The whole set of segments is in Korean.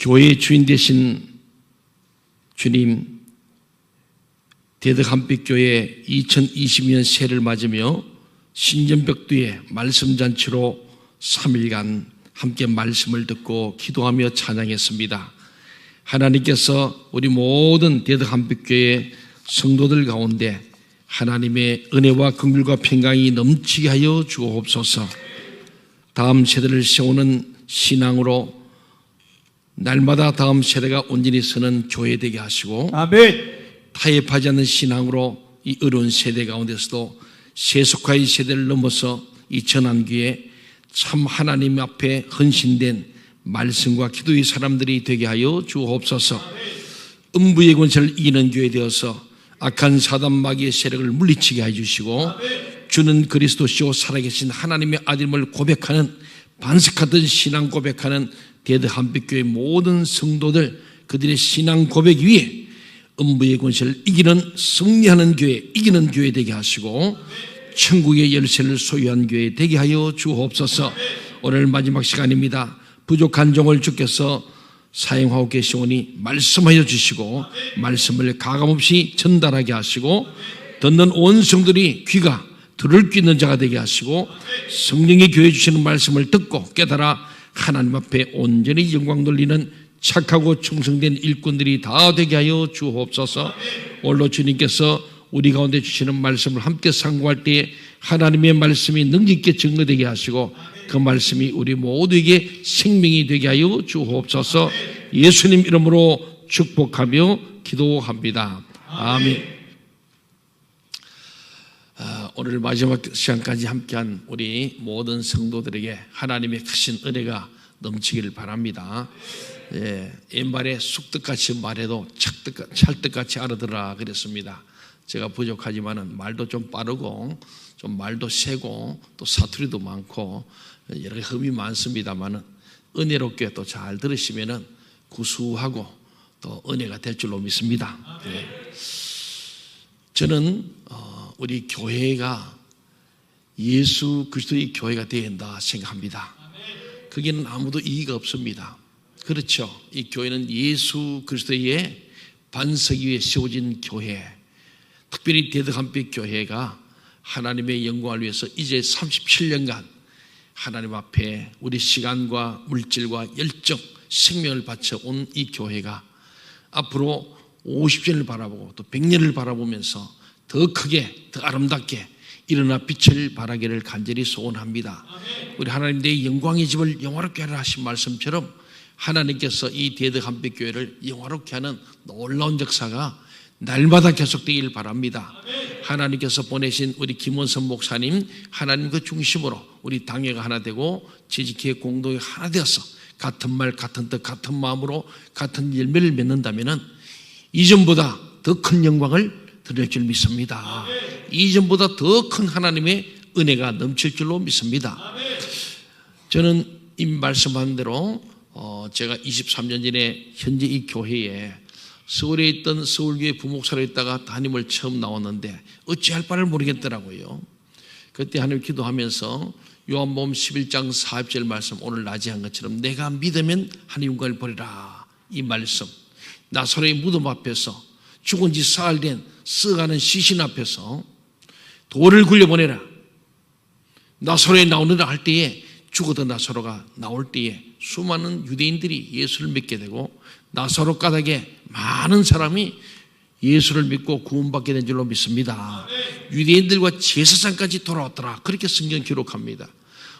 교회의 주인 되신 주님, 대덕한빛교회 2022년 새해를 맞으며 신전벽두에 말씀잔치로 3일간 함께 말씀을 듣고 기도하며 찬양했습니다. 하나님께서 우리 모든 대덕한빛교회 성도들 가운데 하나님의 은혜와 긍휼과 평강이 넘치게 하여 주옵소서. 다음 세대를 세우는 신앙으로 날마다 다음 세대가 온전히 서는 교회 되게 하시고, 아멘. 타협하지 않는 신앙으로 이 어려운 세대 가운데서도 세속화의 세대를 넘어서 이 전환기에 참 하나님 앞에 헌신된 말씀과 기도의 사람들이 되게 하여 주옵소서. 음부의 권세를 이기는 교회 되어서 악한 사단 마귀의 세력을 물리치게 해주시고, 주는 그리스도시요 살아계신 하나님의 아들임을 고백하는, 반석하던 신앙 고백하는 대덕한빛교회 모든 성도들, 그들의 신앙 고백 위에 음부의 권세를 이기는, 승리하는 교회, 이기는 교회 되게 하시고, 천국의 열쇠를 소유한 교회 되게 하여 주옵소서. 오늘 마지막 시간입니다. 부족한 종을 주께서 사용하고 계시오니 말씀하여 주시고, 말씀을 가감없이 전달하게 하시고, 듣는 온 성들이 귀가 들을 수 있는 자가 되게 하시고, 성령이 교회 주시는 말씀을 듣고 깨달아 하나님 앞에 온전히 영광 돌리는 착하고 충성된 일꾼들이 다 되게 하여 주옵소서. 오늘도 주님께서 우리 가운데 주시는 말씀을 함께 상고할 때에 하나님의 말씀이 능력 있게 증거되게 하시고, 그 말씀이 우리 모두에게 생명이 되게 하여 주옵소서. 예수님 이름으로 축복하며 기도합니다. 아멘. 오늘 마지막 시간까지 함께한 우리 모든 성도들에게 하나님의 크신 은혜가 넘치기를 바랍니다. 옛말에 쑥떡같이 말해도 찰떡같이 알아들으라 그랬습니다. 제가 부족하지만은 말도 좀 빠르고 좀 말도 세고 또 사투리도 많고 여러 가지 흠이 많습니다만은 은혜롭게 또 잘 들으시면은 구수하고 또 은혜가 될 줄로 믿습니다. 저는 우리 교회가 예수 그리스도의 교회가 되어야 한다 생각합니다. 거기는 아무도 이의가 없습니다. 그렇죠. 이 교회는 예수 그리스도의 반석 위에 세워진 교회, 특별히 대덕한빛 교회가 하나님의 영광을 위해서 이제 37년간 하나님 앞에 우리 시간과 물질과 열정, 생명을 바쳐온 이 교회가 앞으로 50년을 바라보고 또 100년을 바라보면서 더 크게, 더 아름답게 일어나 빛을 발하기를 간절히 소원합니다. 우리 하나님 내 영광의 집을 영화롭게 하라 하신 말씀처럼 하나님께서 이 대덕한빛 교회를 영화롭게 하는 놀라운 역사가 날마다 계속되길 바랍니다. 하나님께서 보내신 우리 김원선 목사님, 하나님 그 중심으로 우리 당회가 하나 되고 지지키의 공동이 하나 되어서 같은 말, 같은 뜻, 같은 마음으로 같은 열매를 맺는다면 이전보다 더 큰 영광을 드릴 줄 믿습니다. 이전보다 더 큰 하나님의 은혜가 넘칠 줄로 믿습니다. 저는 이 말씀한 대로 제가 23년 전에 현재 이 교회에 서울에 있던 서울교회 부목사로 있다가 담임을 처음 나왔는데 어찌할 바를 모르겠더라고요. 그때 하나님 기도하면서 요한복음 11장 40절 말씀 오늘 낮에 한 것처럼 내가 믿으면 하나님 영광을 보리라, 이 말씀, 나사로의 무덤 앞에서 죽은 지 사흘 된 썩어가는 시신 앞에서 돌을 굴려보내라, 나사로에 나오느라 할 때에 죽어도 나사로가 나올 때에 수많은 유대인들이 예수를 믿게 되고 나사로 가닥에 많은 사람이 예수를 믿고 구원받게 된 줄로 믿습니다. 유대인들과 제사장까지 돌아왔더라, 그렇게 성경 기록합니다.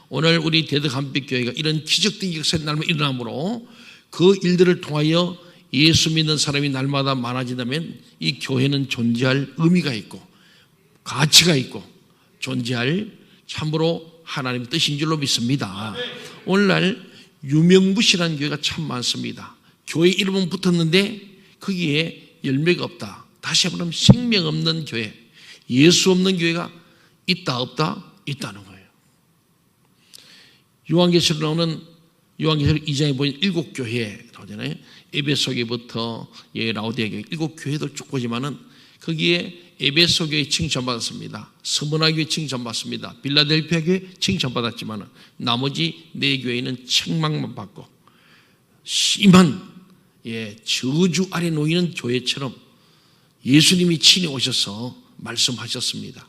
오늘 우리 대덕한빛 교회가 이런 기적적인 역사의 날마다 일어나므로 그 일들을 통하여 예수 믿는 사람이 날마다 많아진다면 이 교회는 존재할 의미가 있고 가치가 있고 존재할 참으로 하나님의 뜻인 줄로 믿습니다. 오늘날 유명무실한 교회가 참 많습니다. 교회 이름은 붙었는데 거기에 열매가 없다. 다시 한번 생명 없는 교회, 예수 없는 교회가 있다 없다? 있다는 거예요. 요한계시록 나오는 요한계시록 2장에 보인 7교회 나오잖아요. 에베소교회부터 라오디게교회 7교회도 쭉 보지만은 거기에 에베소교회 칭찬받았습니다. 스무나교회 칭찬받습니다. 빌라델피아교회 칭찬받았지만은 나머지 4교회는 책망만 받고 심한 저주 아래 놓이는 교회처럼 예수님이 친히 오셔서 말씀하셨습니다.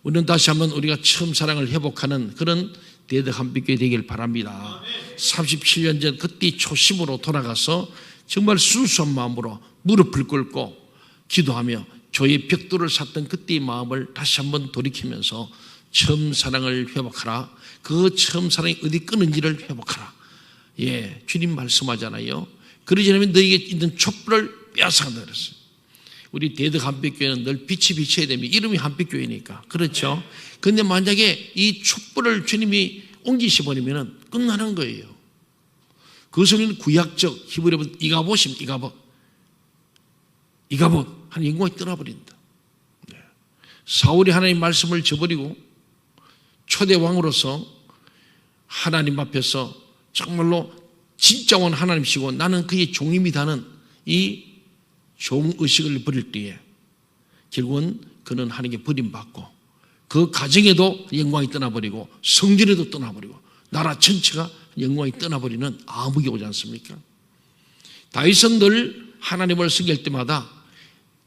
우리는 다시 한번 우리가 처음 사랑을 회복하는 그런 대덕한빛교회 되길 바랍니다. 37년 전 그때 초심으로 돌아가서 정말 순수한 마음으로 무릎을 꿇고 기도하며 교회의 벽돌을 샀던 그때의 마음을 다시 한번 돌이키면서 처음 사랑을 회복하라. 그 처음 사랑이 어디 끊은지를 회복하라. 주님 말씀하잖아요. 그러지 않으면 너에게 있는 촛불을 빼앗아간다 그랬어요. 우리 대덕한빛교회는 늘 빛이 비쳐야 됩니다. 이름이 한빛교회니까. 그렇죠? 그런데 만약에 이 촛불을 주님이 옮기시버리면 끝나는 거예요. 그것은 구약적 히브리어 이가봇입니다. 이가봇 하는 영광이 떠나버린다. 사울이 하나님 말씀을 저버리고 초대 왕으로서 하나님 앞에서 정말로 진짜 원 하나님이시고 나는 그의 종입니다는 이 종의식을 버릴 때에 결국은 그는 하나님께 버림받고 그 가정에도 영광이 떠나버리고 성전에도 떠나버리고 나라 전체가 영광이 떠나버리는 암흑이 오지 않습니까? 다윗은 늘 하나님을 섬길 때마다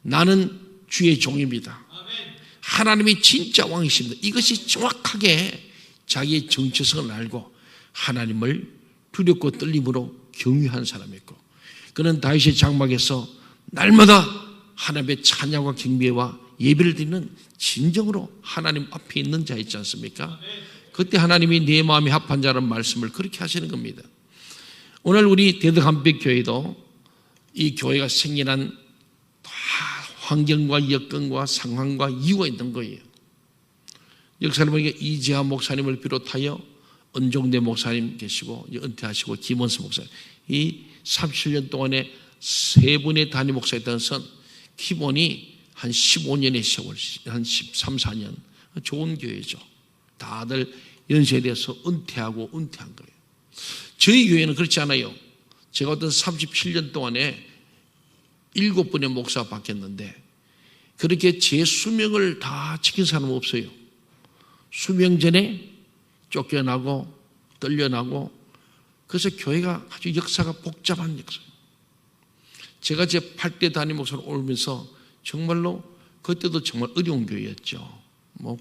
나는 주의 종입니다. 하나님이 진짜 왕이십니다. 이것이 정확하게 자기의 정체성을 알고 하나님을 두렵고 떨림으로 경유한 사람이었고 그는 다윗의 장막에서 날마다 하나님의 찬양과 경배와 예배를 드리는 진정으로 하나님 앞에 있는 자 있지 않습니까? 그때 하나님이 내 마음에 합한 자라는 말씀을 그렇게 하시는 겁니다. 오늘 우리 대덕한빛교회도 이 교회가 생겨난 환경과 여건과 상황과 이유가 있는 거예요. 역사를 보니까 이재하 목사님을 비롯하여 은종대 목사님 계시고 은퇴하시고 김원수 목사님 이 37년 동안에 세 분의 단임 목사였던 선 기본이 한 15년의 세월, 한 13, 14년 좋은 교회죠. 다들 연세에 대해서 은퇴한 거예요. 저희 교회는 그렇지 않아요. 제가 어떤 37년 동안에 7분의 목사가 바뀌었는데 그렇게 제 수명을 다 지킨 사람은 없어요. 수명 전에 쫓겨나고 떨려나고 그래서 교회가 아주 역사가 복잡한 역사예요. 제가 제 8대 단임 목사로 오면서 정말로 그때도 정말 어려운 교회였죠.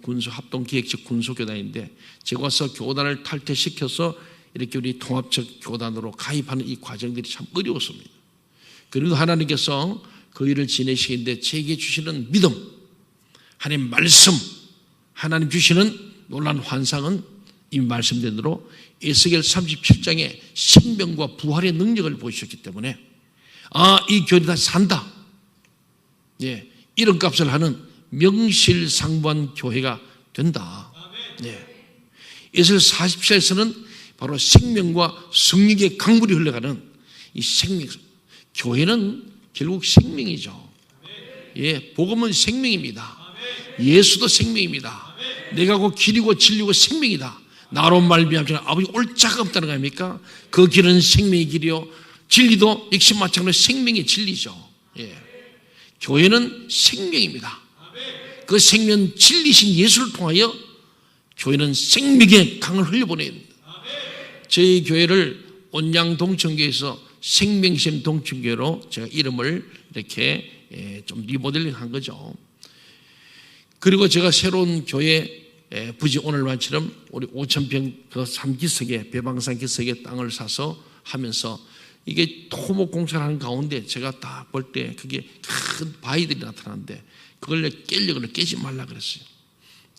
군소 합동기획적 군소교단인데 제가 와서 교단을 탈퇴시켜서 이렇게 우리 통합적 교단으로 가입하는 이 과정들이 참 어려웠습니다. 그리고 하나님께서 그 일을 지내시는데 제게 주시는 믿음, 하나님 말씀, 하나님 주시는 놀라운 환상은 이미 말씀된 대로 에스겔 37장의 생명과 부활의 능력을 보여주셨기 때문에 이 교회가 다시 산다. 이런 값을 하는 명실상부한 교회가 된다. 에스겔 47에서는 바로 생명과 성령의 강물이 흘러가는 이 생명. 교회는 결국 생명이죠. 복음은 생명입니다. 예수도 생명입니다. 내가 곧 길이고 진리고 생명이다. 나로 말미암아 아버지 올 자가 없다는 거 아닙니까? 그 길은 생명의 길이요 진리도 역시 마찬가지로 생명의 진리죠. 교회는 생명입니다. 그 생명 진리신 예수를 통하여 교회는 생명의 강을 흘려보냅니다. 저희 교회를 온양동천교에서 생명샘 동천교회로 제가 이름을 이렇게 좀 리모델링 한 거죠. 그리고 제가 새로운 교회 부지 오늘만처럼 우리 5,000평 그 3기석에 배방산 기석에 땅을 사서 하면서 이게 토목 공사를 하는 가운데 제가 딱 볼 때 그게 큰 바위들이 나타나는데 그걸 깨려고 깨지 말라 그랬어요.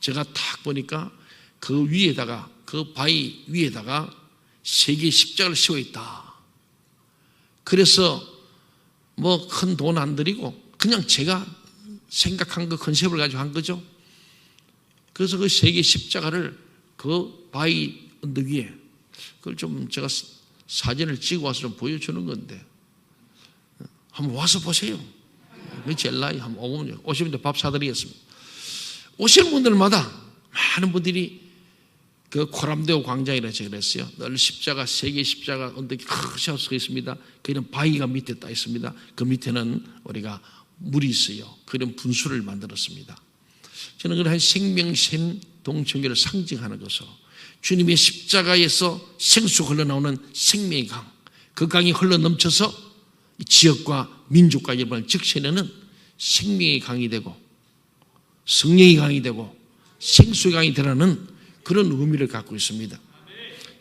제가 딱 보니까 그 위에다가 그 바위 위에다가 3개의 십자가를 씌워 있다. 그래서 큰 돈 안 들이고 그냥 제가 생각한 그 컨셉을 가지고 한 거죠. 그래서 그 3개의 십자가를 그 바위 언덕 위에 그걸 좀 제가 사진을 찍어 와서 좀 보여주는 건데 한번 와서 보세요. 그 젤라이 한번 오시면 밥 사드리겠습니다. 오시는 분들마다 많은 분들이 그 코람데오 광장이라고 제가 그랬어요. 늘 십자가 3개의 십자가 언덕이 크게 서 있습니다. 그는 바위가 밑에 따 있습니다. 그 밑에는 우리가 물이 있어요. 그런 분수를 만들었습니다. 저는 그런 한 생명샘 동천교를 상징하는 것으로 주님의 십자가에서 생수 흘러나오는 생명의 강, 그 강이 흘러넘쳐서 지역과 민족과 여러분을 적셔내는 생명의 강이 되고 성령의 강이 되고 생수의 강이 되라는 그런 의미를 갖고 있습니다.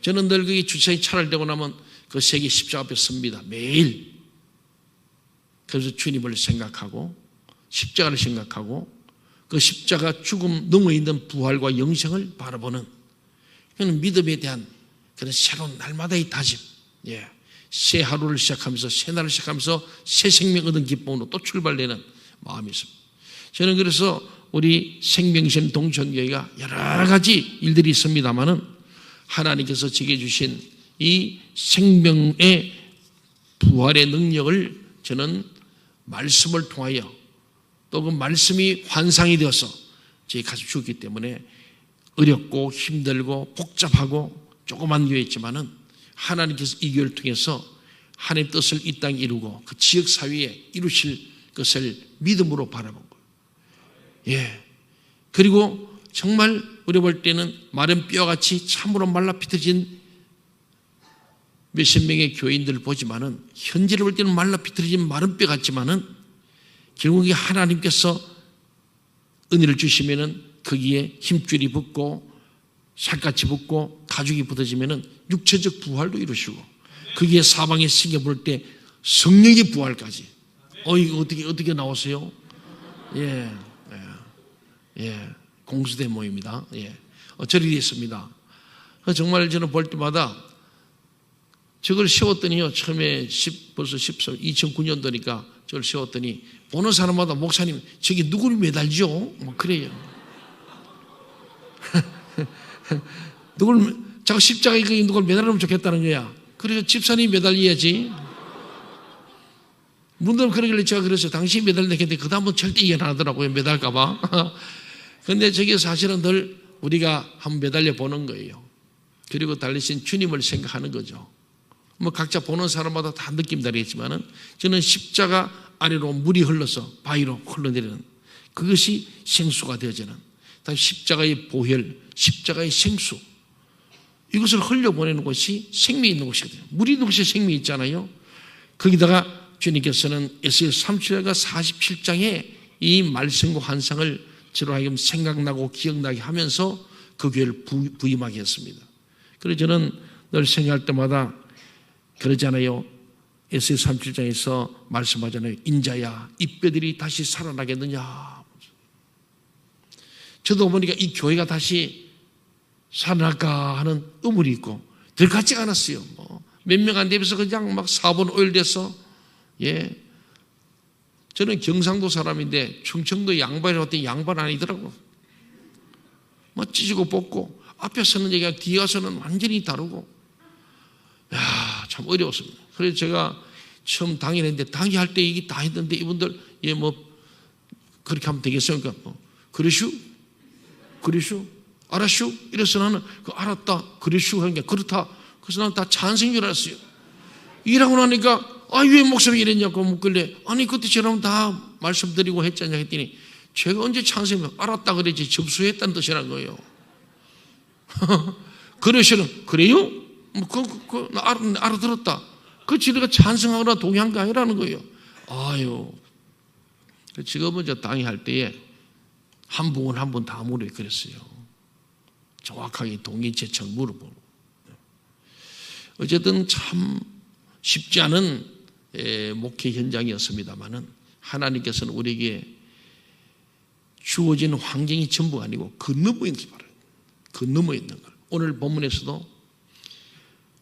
저는 늘 그게 주차에 차를 대고 나면 그 세계 십자가 앞에 섭니다. 매일. 그래서 주님을 생각하고 십자가를 생각하고 그 십자가 죽음 넘어 있는 부활과 영생을 바라보는 그런 믿음에 대한 그런 새로운 날마다의 다짐, 새 하루를 시작하면서 새 날을 시작하면서 새 생명 얻은 기쁨으로 또 출발되는 마음이 있습니다. 저는 그래서 우리 생명신 동천교회가 여러 가지 일들이 있습니다만은 하나님께서 제게 주신 이 생명의 부활의 능력을 저는 말씀을 통하여 또 그 말씀이 환상이 되어서 제가 가지고 주었기 때문에 어렵고 힘들고 복잡하고 조그만 교회였지만은 하나님께서 이 교회를 통해서 하나님의 뜻을 이 땅에 이루고 그 지역 사회에 이루실 것을 믿음으로 바라본 거예요. 그리고 정말 우리 볼 때는 마른 뼈같이 참으로 말라 비틀어진 몇십 명의 교인들을 보지만은 현재를 볼 때는 말라 비틀어진 마른 뼈 같지만은 결국에 하나님께서 은혜를 주시면은 거기에 힘줄이 붙고 살갗이 붙고 가죽이 붙어지면은 육체적 부활도 이루시고 거기에 사방에 생겨 볼 때 성령의 부활까지. 이거 어떻게 나오세요? 공수대 모임입니다. 저리 됐습니다. 정말 저는 볼 때마다 저걸 세웠더니요, 처음에 벌써 2009년도니까 저걸 세웠더니 보는 사람마다 목사님, 저기 누구를 매달죠? 뭐 그래요. 자꾸 십자가에 누굴 매달으면 좋겠다는 거야. 그래서 집사님이 매달려야지. 문득 그러길래 제가 그랬어요. 당신이 매달린다 했는데 그 다음은 절대 이해 안 하더라고요. 매달까봐. 근데 저게 사실은 늘 우리가 한번 매달려 보는 거예요. 그리고 달리신 주님을 생각하는 거죠. 뭐 각자 보는 사람마다 다 느낌 다르겠지만은 저는 십자가 아래로 물이 흘러서 바위로 흘러내리는 그것이 생수가 되어지는 십자가의 보혈, 십자가의 생수 이것을 흘려보내는 것이 생명이 있는 것이거든요. 물이 있는 것이 생명이 있잖아요. 거기다가 주님께서는 에스겔 37장과 47장에 이 말씀과 환상을 저로 하여금 생각나고 기억나게 하면서 그 교회를 부임하게 했습니다. 그래서 저는 늘 생각할 때마다 그러잖아요. 에스겔 37장에서 말씀하잖아요. 인자야, 이 뼈들이 다시 살아나겠느냐. 저도 보니까 이 교회가 다시 살아날까 하는 의문이 있고 들 같지가 않았어요. 몇 명 안 되면서 그냥 막 4번 오일돼서 저는 경상도 사람인데 충청도 양반이 왔더니 양반 아니더라고. 찢고 뽑고 앞에 서는 얘기가 뒤에 와서는 완전히 다르고 참 어려웠습니다. 그래서 제가 처음 당일했는데 당일할 때 이게 다 했는데 이분들 그렇게 하면 되겠습니까? 그러슈? 알았슈? 이래서 나는 알았다. 그러슈 하는 게 그렇다. 그래서 나는 다 찬성인 줄 알았어요. 일하고 나니까 왜 목사님이 이랬냐고 묻길래 아니 그때 저랑 다 말씀드리고 했잖냐 했더니 제가 언제 찬성이면 알았다 그랬지 접수했다는 뜻이란 거예요. 그러시는 그래요? 나 알아들었다. 그치 내가 찬성하거나 동의한 거 아니라는 거예요. 지금은 저 당의할 때에 한 분 한 분 다 물어요. 그랬어요. 정확하게 동의 제청 물어보고. 어쨌든 참 쉽지 않은 목회 현장이었습니다만은 하나님께서는 우리에게 주어진 환경이 전부가 아니고 그 너머에 있는 걸 그 너머에 있는 걸. 오늘 본문에서도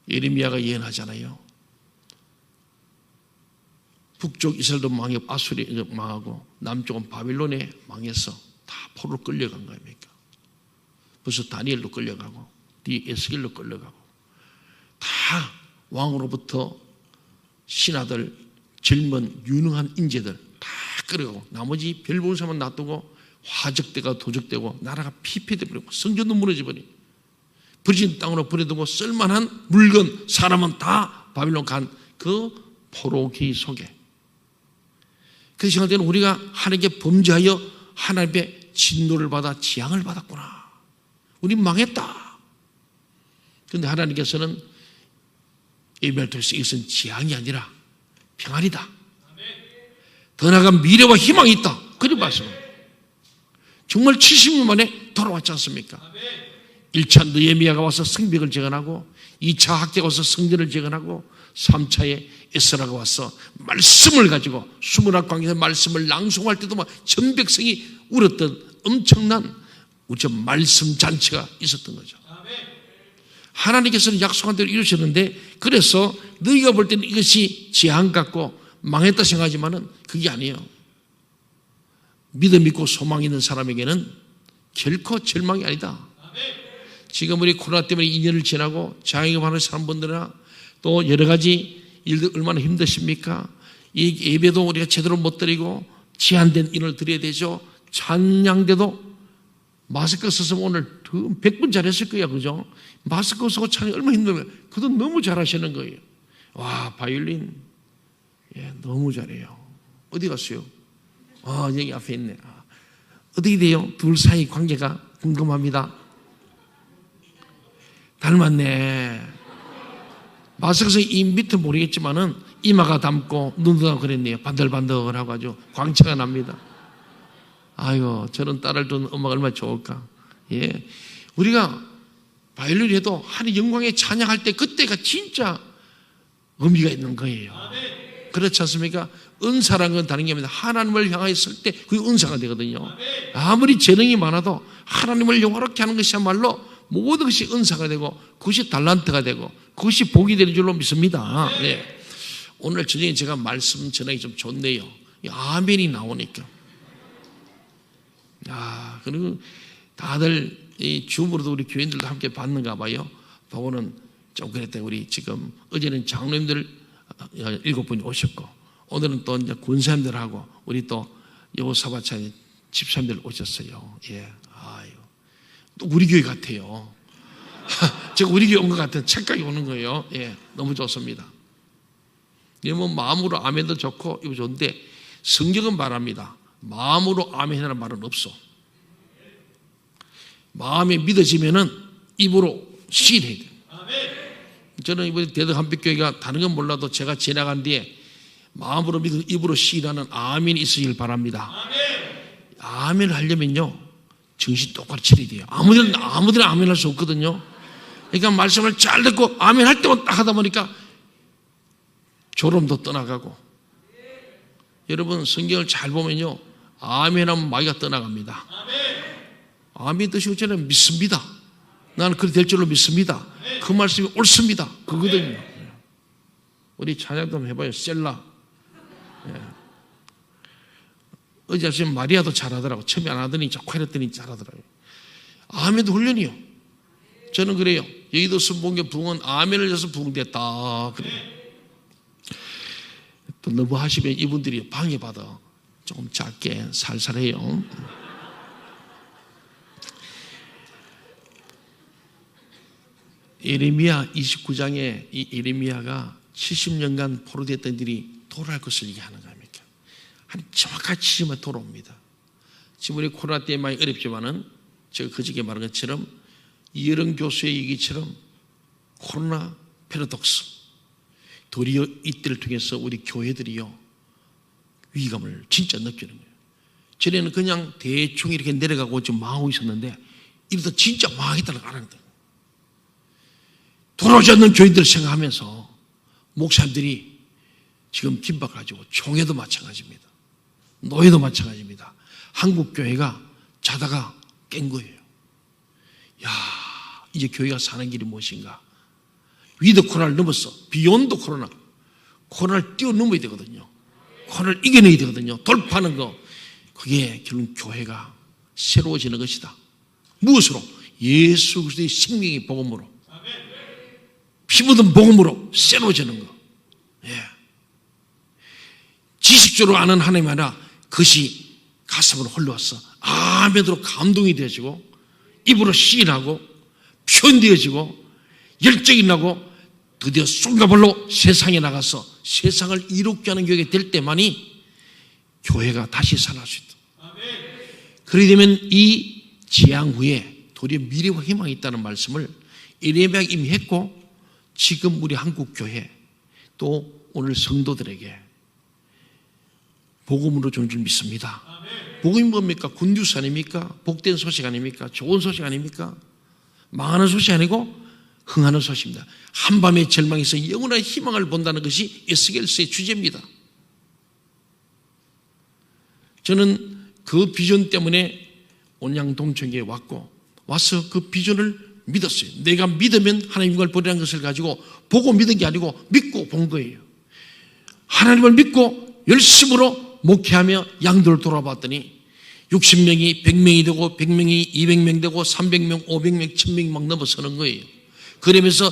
예레미야가 예언하잖아요. 북쪽 이스라엘도 망해 아수리 망하고 남쪽은 바빌론에 망해서 다 포로로 끌려간 거 아닙니까? 벌써 다니엘로 끌려가고 뒤에 에스겔로 끌려가고 다 왕으로부터 신하들 젊은 유능한 인재들 다 끌어가고 나머지 별 보는 사람만 놔두고 화적대가 도적되고 나라가 피폐되버리고 성전도 무너져버리고 버려진 땅으로 버려두고 쓸만한 물건 사람은 다 바빌론 간 그 포로기 속에 그 시간 때는 우리가 하나님께 범죄하여 하나님의 진노를 받아 재앙을 받았구나. 우리 망했다. 그런데 하나님께서는 예배를 통해서 이것은 재앙이 아니라 평안이다. 더 나아간 미래와 희망이 있다. 그런 말씀. 정말 70년 만에 돌아왔지 않습니까? 1차 느헤미야가 와서 성벽을 재건하고 2차 학대가 와서 성전을 재건하고 3차에 에스라가 와서 말씀을 가지고 수문학 관계에서 말씀을 낭송할 때도 막 전 백성이 울었던 엄청난 우리 말씀 잔치가 있었던 거죠. 하나님께서는 약속한 대로 이루셨는데, 그래서 너희가 볼 때는 이것이 재앙 같고 망했다 생각하지만은 그게 아니에요. 믿음 있고 소망 있는 사람에게는 결코 절망이 아니다. 지금 우리 코로나 때문에 2년을 지나고 자영업하는 사람분들이나 또 여러 가지 일들 얼마나 힘드십니까? 이 예배도 우리가 제대로 못 드리고 제한된 인원을 드려야 되죠. 찬양대도 마스크 써서 오늘 100분 잘했을 거야, 그죠? 마스크 쓰고 찬양 얼마나 힘들어요. 그도 너무 잘하시는 거예요. 와, 바이올린, 예, 너무 잘해요. 어디 갔어요? 여기 앞에 있네. 어떻게 돼요? 둘 사이 관계가 궁금합니다. 닮았네. 마스크에서 이 밑은 모르겠지만은 이마가 닮고 눈도 닮고 그랬네요. 반들반들하고 아주 광채가 납니다. 아이고, 저런 딸을 둔 엄마가 얼마나 좋을까. 예. 우리가 바이올린 해도 하나님 영광에 찬양할 때 그때가 진짜 의미가 있는 거예요. 그렇지 않습니까? 은사라는 건 다른 게 아닙니다. 하나님을 향하였을 때 그게 은사가 되거든요. 아무리 재능이 많아도 하나님을 영화롭게 하는 것이야말로 모든 것이 은사가 되고 그것이 달란트가 되고 그것이 복이 되는 줄로 믿습니다. 네. 오늘 저녁에 제가 말씀 전하기 좀 좋네요. 아멘이 나오니까. 그리고 다들 이 줌으로도 우리 교인들도 함께 받는가 봐요. 보고는 좀 그랬다. 우리 지금 어제는 장로님들 7분이 오셨고 오늘은 또 이제 군사님들하고 우리 또 여호사밧찬 집사님들 오셨어요. 예, 또 우리 교회 같아요. 제가 우리 교회 온 것 같은 착각이 오는 거예요. 예, 너무 좋습니다. 뭐 마음으로 아멘도 좋고 이거 좋은데 성경은 말합니다. 마음으로 아멘이라는 말은 없어. 마음에 믿어지면은 입으로 시인해야 돼요. 저는 이번에 대덕 한빛교회가 다른 건 몰라도 제가 지나간 뒤에 마음으로 믿어 입으로 시인하는 아멘이 있으길 바랍니다. 아멘을 하려면요 정신 똑바로 차려야 돼요. 아무데나 아멘 할 수 없거든요. 그러니까 말씀을 잘 듣고 아멘 할 때만 딱 하다 보니까 졸음도 떠나가고. 여러분 성경을 잘 보면요 아멘 하면 마귀가 떠나갑니다. 아멘 뜻이 저는 믿습니다. 나는 그렇게 될 줄로 믿습니다. 그 말씀이 옳습니다. 그거거든요. 우리 찬양도 한번 해봐요. 셀라. 예. 어제 아침에 마리아도 잘하더라고. 처음에 안 하더니 자꾸 이랬더니 잘하더라고요. 아멘도 훈련이요. 저는 그래요. 여의도 순복음 부흥은 아멘을 해서 부흥됐다. 그래요. 또 너무 하시면 이분들이 방해받아. 조금 작게 살살해요. 예레미야 29장에 이 예레미야가 70년간 포로됐던 일이 돌아올 것을 얘기하는 겁니까? 한 정확하게 70년 돌아옵니다. 지금 우리 코로나 때문에 많이 어렵지만은 제가 그저께 말한 것처럼 이여름 교수의 얘기처럼 코로나 패러독스 도리어 이때를 통해서 우리 교회들이요 위기감을 진짜 느끼는 거예요. 전에는 그냥 대충 이렇게 내려가고 좀 망하고 있었는데 이러다 진짜 망하겠다는 걸 알았거든요. 돌아오지 않는 교인들을 생각하면서 목사님들이 지금 긴박가지고 총회도 마찬가지입니다. 노예도 마찬가지입니다. 한국 교회가 자다가 깬 거예요. 야, 이제 교회가 사는 길이 무엇인가? 위드 코로나를 넘었어. 비욘드 코로나. 코로나를 뛰어넘어야 되거든요. 코로나를 이겨내야 되거든요. 돌파하는 거. 그게 결국 교회가 새로워지는 것이다. 무엇으로? 예수 그리스도의 생명의 복음으로. 피 묻은 복음으로 새로워지는 거. 예. 지식적으로 아는 하나님 아니라 그것이 가슴으로 흘러와서 아멘으로 감동이 되어지고 입으로 시인하고 표현되어지고 열정이 나고 드디어 쏜가볼로 세상에 나가서 세상을 이롭게 하는 교회가 될 때만이 교회가 다시 살아날 수 있다. 그렇게 되면 이 재앙 후에 도리어 미래와 희망이 있다는 말씀을 예레미야가 이미 했고 지금 우리 한국 교회 또 오늘 성도들에게 복음으로 준 줄 믿습니다. 복음이 뭡니까? 굿뉴스 아닙니까? 복된 소식 아닙니까? 좋은 소식 아닙니까? 망하는 소식이 아니고 흥하는 소식입니다. 한밤의 절망에서 영원한 희망을 본다는 것이 에스겔서의 주제입니다. 저는 그 비전 때문에 온양동청에 왔고 와서 그 비전을 믿었어요. 내가 믿으면 하나님을 보리라는 것을 가지고 보고 믿은 게 아니고 믿고 본 거예요. 하나님을 믿고 열심으로 목회하며 양들을 돌아봤더니 60명이 100명이 되고 100명이 200명 되고 300명, 500명, 1000명이 막 넘어서는 거예요. 그러면서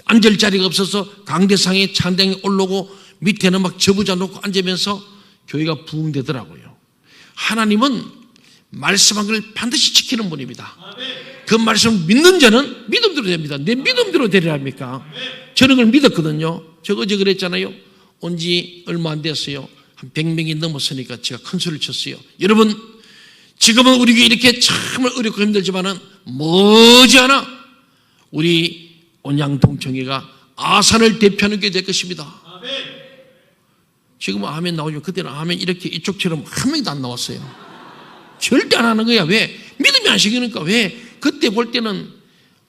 앉을 자리가 없어서 강대상에 찬당에 올라오고 밑에는 막 저부자 놓고 앉으면서 교회가 부흥되더라고요. 하나님은 말씀한 걸 반드시 지키는 분입니다. 그 말씀을 믿는 자는 믿음대로 됩니다. 내 믿음대로 되리라 합니까? 저는 그걸 믿었거든요. 저 어제 그랬잖아요. 온 지 얼마 안 됐어요. 한 100명이 넘었으니까 제가 큰 소리를 쳤어요. 여러분, 지금은 우리 교회 이렇게 정말 어렵고 힘들지만은 머지않아 우리 온양동청회가 아산을 대표하는 게 될 것입니다. 지금은 아멘 나오지만 그때는 아멘 이렇게 이쪽처럼 한 명도 안 나왔어요. 절대 안 하는 거야. 왜? 믿음이 안 생기니까. 왜? 그때 볼 때는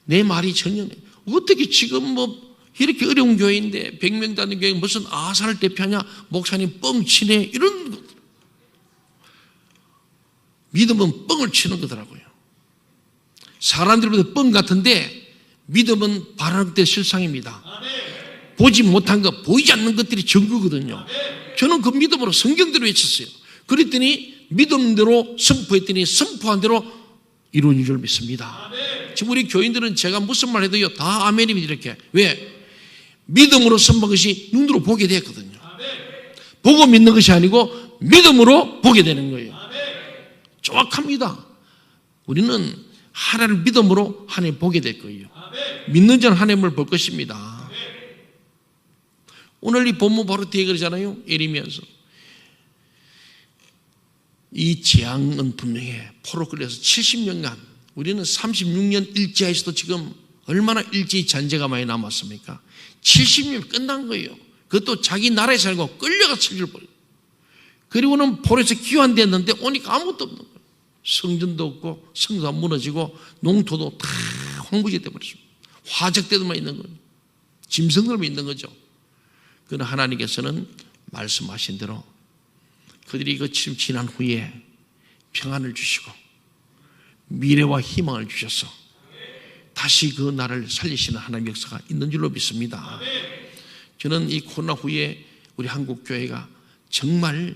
내 말이 전혀 어떻게 지금 뭐 이렇게 어려운 교회인데 100명 다는 교회 무슨 아산을 대표하냐? 목사님 뻥치네. 이런 것. 믿음은 뻥을 치는 거더라고요. 사람들보다 뻥 같은데 믿음은 바라는 때 실상입니다. 보지 못한 것, 보이지 않는 것들이 전부거든요. 저는 그 믿음으로 성경대로 외쳤어요. 그랬더니 믿음대로 선포했더니 선포한 대로 이루어진 줄 믿습니다. 지금 우리 교인들은 제가 무슨 말 해도요 다 아멘입니다. 이렇게. 왜? 믿음으로 선포한 것이 눈으로 보게 되었거든요. 보고 믿는 것이 아니고 믿음으로 보게 되는 거예요. 정확합니다. 우리는 하나님을 믿음으로 하나님 보게 될 거예요. 믿는 자는 하나님을 볼 것입니다. 오늘 이 본문 바로 뒤에 그러잖아요. 예레미야서. 이 재앙은 분명히 포로 끌려서 70년간 우리는 36년 일제하에서도 지금 얼마나 일제히 잔재가 많이 남았습니까? 70년 끝난 거예요. 그것도 자기 나라에 살고 끌려가 죽여버려요. 그리고는 포로에서 귀환됐는데 오니까 아무것도 없는 거예요. 성전도 없고 성도 무너지고 농토도 다 황무지 돼버렸습니다. 화적대들만 있는 거예요. 짐승들만 있는 거죠. 그러나 하나님께서는 말씀하신 대로 그들이 그 지난 후에 평안을 주시고 미래와 희망을 주셔서 다시 그 나라를 살리시는 하나님의 역사가 있는 줄로 믿습니다. 저는 이 코로나 후에 우리 한국교회가 정말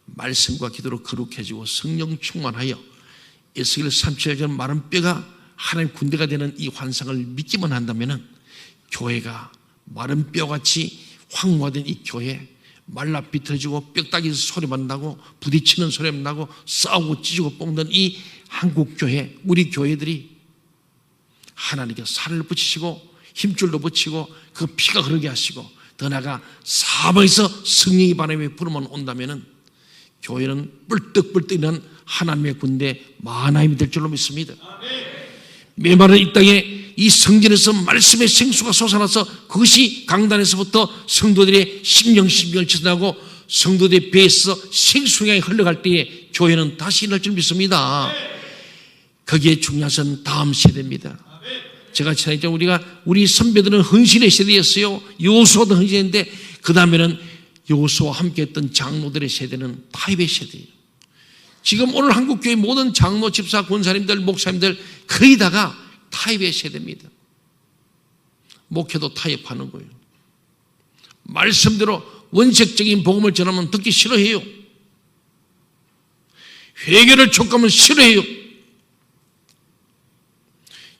말씀과 기도로 거룩해지고 성령 충만하여 에스겔 37절 마른 뼈가 하나님 군대가 되는 이 환상을 믿기만 한다면 교회가 마른 뼈같이 황무화된 이 교회 말라 비틀어지고 뼈다귀 소리만 나고 부딪히는 소리만 나고 싸우고 찢고 뽕던 이 한국교회 우리 교회들이 하나님께 살을 붙이시고 힘줄도 붙이고 그 피가 흐르게 하시고 더 나아가 사방에서 성령의 바람이 불어만 온다면 교회는 뿔떡뿔떡 일어난 하나님의 군대 만화임이 될 줄로 믿습니다. 메마른 이 땅에 이 성전에서 말씀의 생수가 솟아나서 그것이 강단에서부터 성도들의 심령을 지나고 성도들의 배에서 생수가 흘러갈 때에 교회는 다시 일어날 줄 믿습니다. 거기에 중요한 것은 다음 세대입니다. 제가 지난주에 우리 선배들은 헌신의 세대였어요. 여호수아도 헌신했는데 그 다음에는 여호수아와 함께했던 장로들의 세대는 타협의 세대예요. 지금 오늘 한국교회 모든 장로, 집사, 권사님들, 목사님들 거의 다가 타협의 세대입니다. 목회도 타협하는 거예요. 말씀대로 원색적인 복음을 전하면 듣기 싫어해요. 회개를 촉구하면 싫어해요.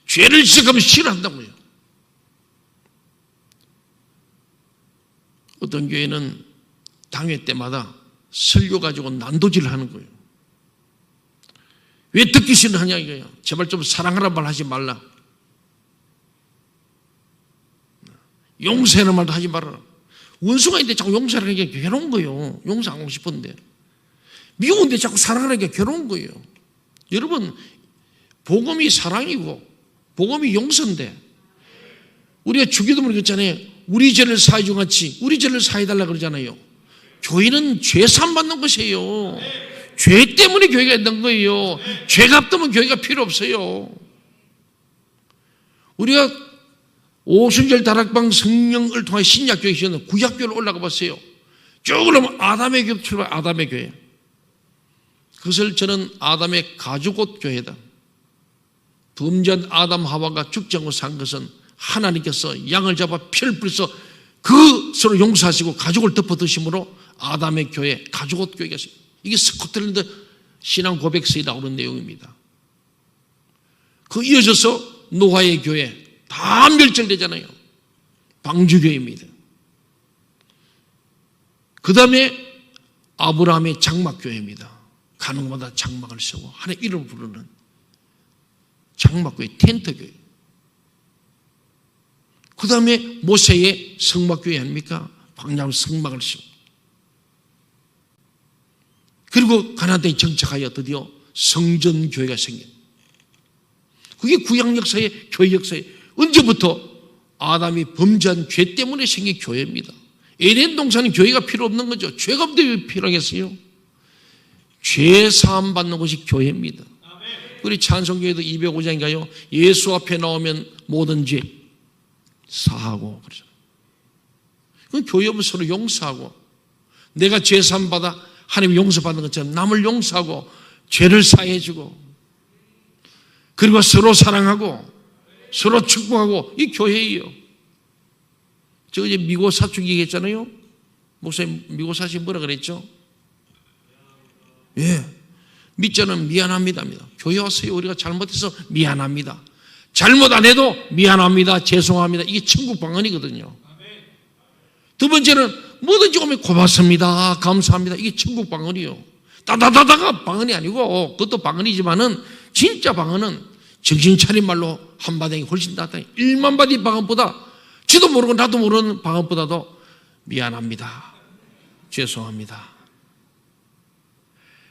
죄를 지적하면 싫어한다고요. 어떤 교회는 당회 때마다 설교 가지고 난도질을 하는 거예요. 왜 듣기 싫어하냐 이거예요. 제발 좀 사랑하라 말 하지 말라. 용서하는 말도 하지 말아라. 원수가 있는데 자꾸 용서하는 게 괴로운 거예요. 용서 안 하고 싶은데. 미운데 자꾸 사랑하는 게 괴로운 거예요. 여러분, 복음이 사랑이고 복음이 용서인데 우리가 주기도문을 그랬잖아요. 우리 죄를 사해 준 같이 우리 죄를 사해달라 그러잖아요. 교회는 죄 사함 받는 것이에요. 죄 때문에 교회가 있는 거예요. 죄가 없으면 교회가 필요 없어요. 우리가 오순절 다락방 성령을 통해 신약교회 시절에 구약교회로 올라가 봤어요. 쭉 그러면 아담의 교회 출발, 아담의 교회. 그것을 저는 아담의 가죽옷 교회다. 범죄한 아담 하와가 죽지 않고 산 것은 하나님께서 양을 잡아 피를 뿌려서 그 서로 용서하시고 가죽을 덮어 드심으로 아담의 교회, 가죽옷 교회가 있어요. 이게 스코틀랜드 신앙 고백서에 나오는 내용입니다. 그 이어져서 노아의 교회 다 멸절되잖아요. 방주교회입니다. 그 다음에 아브라함의 장막교회입니다. 가는 곳마다 장막을 세우고 하나님 이름을 부르는 장막교회, 텐트교회. 그 다음에 모세의 성막교회 아닙니까? 광야로 성막을 세우고. 그리고 가나안 땅에 정착하여 드디어 성전교회가 생긴. 그게 구약 역사의 교회 역사의 언제부터 아담이 범죄한 죄 때문에 생긴 교회입니다. 에덴 동산은 교회가 필요 없는 거죠. 죄가 없는데 왜 필요하겠어요? 죄 사함 받는 것이 교회입니다. 우리 찬송교회도 205장인가요? 예수 앞에 나오면 모든 죄 사하고 그러죠. 그건 교회 오면 서로 용서하고 내가 죄 사함 받아 하나님 용서받는 것처럼 남을 용서하고 죄를 사해주고 그리고 서로 사랑하고 서로 축복하고 이 교회예요. 저 이제 미고 사축 얘기했잖아요. 목사님 미고 사시 뭐라 그랬죠? 예, 믿자는 미안합니다입니다. 교회 와서요 우리가 잘못해서 미안합니다. 잘못 안 해도 미안합니다. 죄송합니다. 이게 천국 방언이거든요. 두 번째는 뭐든지 오면 고맙습니다. 감사합니다. 이게 천국 방언이요. 따다다다가 방언이 아니고 그것도 방언이지만은 진짜 방언은 정신 차린 말로 한마당이 훨씬 낫다. 1만 마디 방언보다 지도 모르고 나도 모르는 방언보다도 미안합니다. 죄송합니다.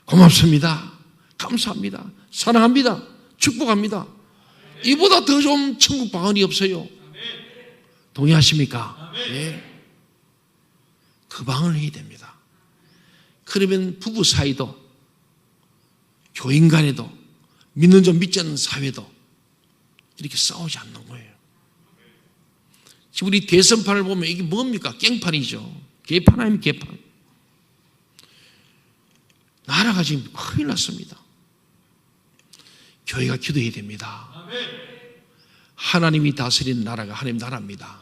고맙습니다. 감사합니다. 사랑합니다. 축복합니다. 이보다 더 좀 천국 방언이 없어요. 동의하십니까? 예. 그 방언을 해야 됩니다. 그러면 부부 사이도 교인 간에도 믿는 점 믿지 않는 사회도 이렇게 싸우지 않는 거예요. 지금 우리 대선판을 보면 이게 뭡니까? 깽판이죠. 개판 아니면 개판. 나라가 지금 큰일 났습니다. 교회가 기도해야 됩니다. 하나님이 다스리는 나라가 하나님 나라입니다.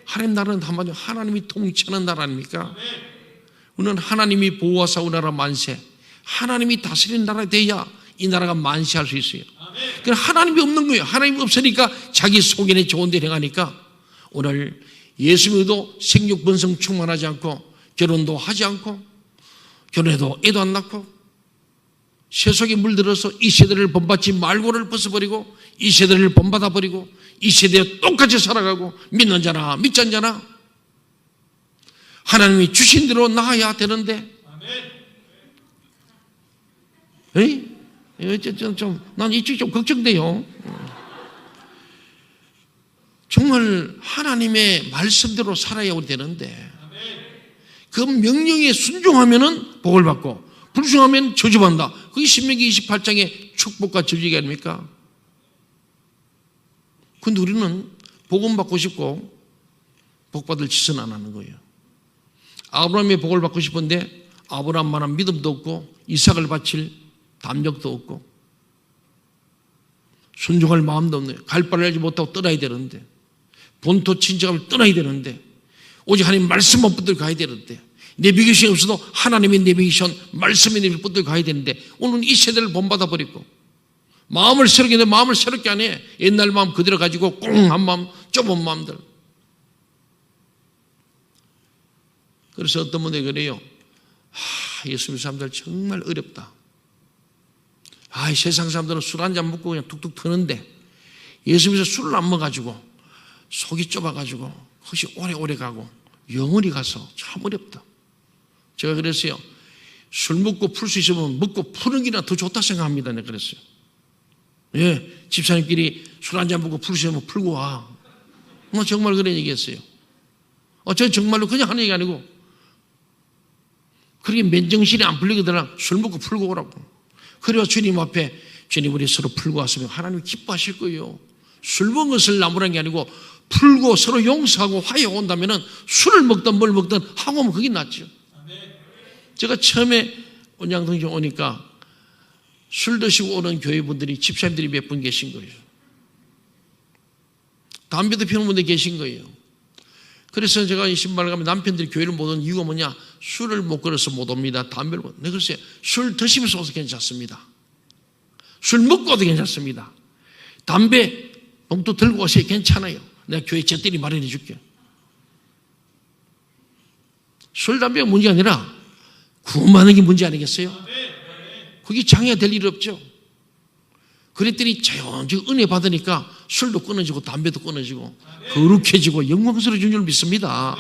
하나님 나라는 한마디로 하나님이 통치하는 나라 아닙니까? 우리는 하나님이 보호하사 우리나라 만세, 하나님이 다스리는 나라가 돼야 이 나라가 만세할 수 있어요. 그럼 하나님이 없는 거예요. 하나님이 없으니까 자기 속인에 좋은 데 행하니까 오늘 예수 믿어도 생육 번성 충만하지 않고 결혼도 하지 않고 결혼해도 애도 안 낳고 세속에 물들어서 이 세대를 본받지 말고를 벗어버리고 이 세대를 본받아버리고 이 세대에 똑같이 살아가고 믿는 자나 믿지 않는 자나 하나님이 주신 대로 나아야 되는데 난 이쪽이 좀 걱정돼요. 정말 하나님의 말씀대로 살아야 우리 되는데 그 명령에 순종하면은 복을 받고 불순종하면 저주받는다. 그게 신명기 28장의 축복과 저주가 아닙니까? 근데 우리는 복음 받고 싶고 복 받을 짓은 안 하는 거예요. 아브라함의 복을 받고 싶은데 아브라함만한 믿음도 없고 이삭을 바칠 담력도 없고 순종할 마음도 없네요. 갈 바를 알지 못하고 떠나야 되는데 본토 친정을 떠나야 되는데 오직 하나님 말씀만 붙들고 가야 되는데 내비게이션이 없어도 하나님의 내비게이션 말씀의 내비게이션 붙들고 가야 되는데 오늘 이 세대를 본받아 버리고 마음을 새롭게 했는데 마음을 새롭게 안 해. 옛날 마음 그대로 가지고 꽁한 마음 좁은 마음들. 그래서 어떤 분들이 그래요. 예수 믿는 사람들 정말 어렵다. 세상 사람들은 술 한잔 먹고 그냥 툭툭 트는데 예수 믿어서 술을 안 먹어가지고 속이 좁아가지고 혹시 오래오래 가고 영원히 가서 참 어렵다. 제가 그랬어요. 술 먹고 풀 수 있으면 먹고 푸는 게나 더 좋다 생각합니다. 내가 그랬어요. 집사님끼리 술 한잔 먹고 풀 수 있으면 풀고 와. 정말 그런 얘기했어요. 저 정말로 그냥 하는 얘기 아니고, 그렇게 맨정신이 안 풀리거든. 술 먹고 풀고 오라고. 그래야 주님 앞에, 주님 우리 서로 풀고 왔으면 하나님 기뻐하실 거예요. 술 먹은 것을 나무라는 게 아니고 풀고 서로 용서하고 화해하고 온다면 술을 먹든 뭘 먹든 하고 오면 그게 낫죠. 제가 처음에 온양동정 오니까 술 드시고 오는 교회분들이, 집사님들이 몇 분 계신 거예요. 담배도 피우는 분들이 계신 거예요. 그래서 제가 이 신발을 가면 남편들이 교회를 못 오는 이유가 뭐냐? 술을 못 걸어서 못 옵니다. 담배를 못. 네, 글쎄요. 술 드시면서 오서 괜찮습니다. 술 먹고 오도 괜찮습니다. 담배 봉투 들고 오세요. 괜찮아요. 내가 교회 제때리 마련해 줄게. 술, 담배가 문제가 아니라 구원받는 게 문제 아니겠어요? 그게 장애가 될 일 없죠. 그랬더니 자연히 은혜 받으니까 술도 끊어지고 담배도 끊어지고 거룩해지고 영광스러워진 줄 믿습니다.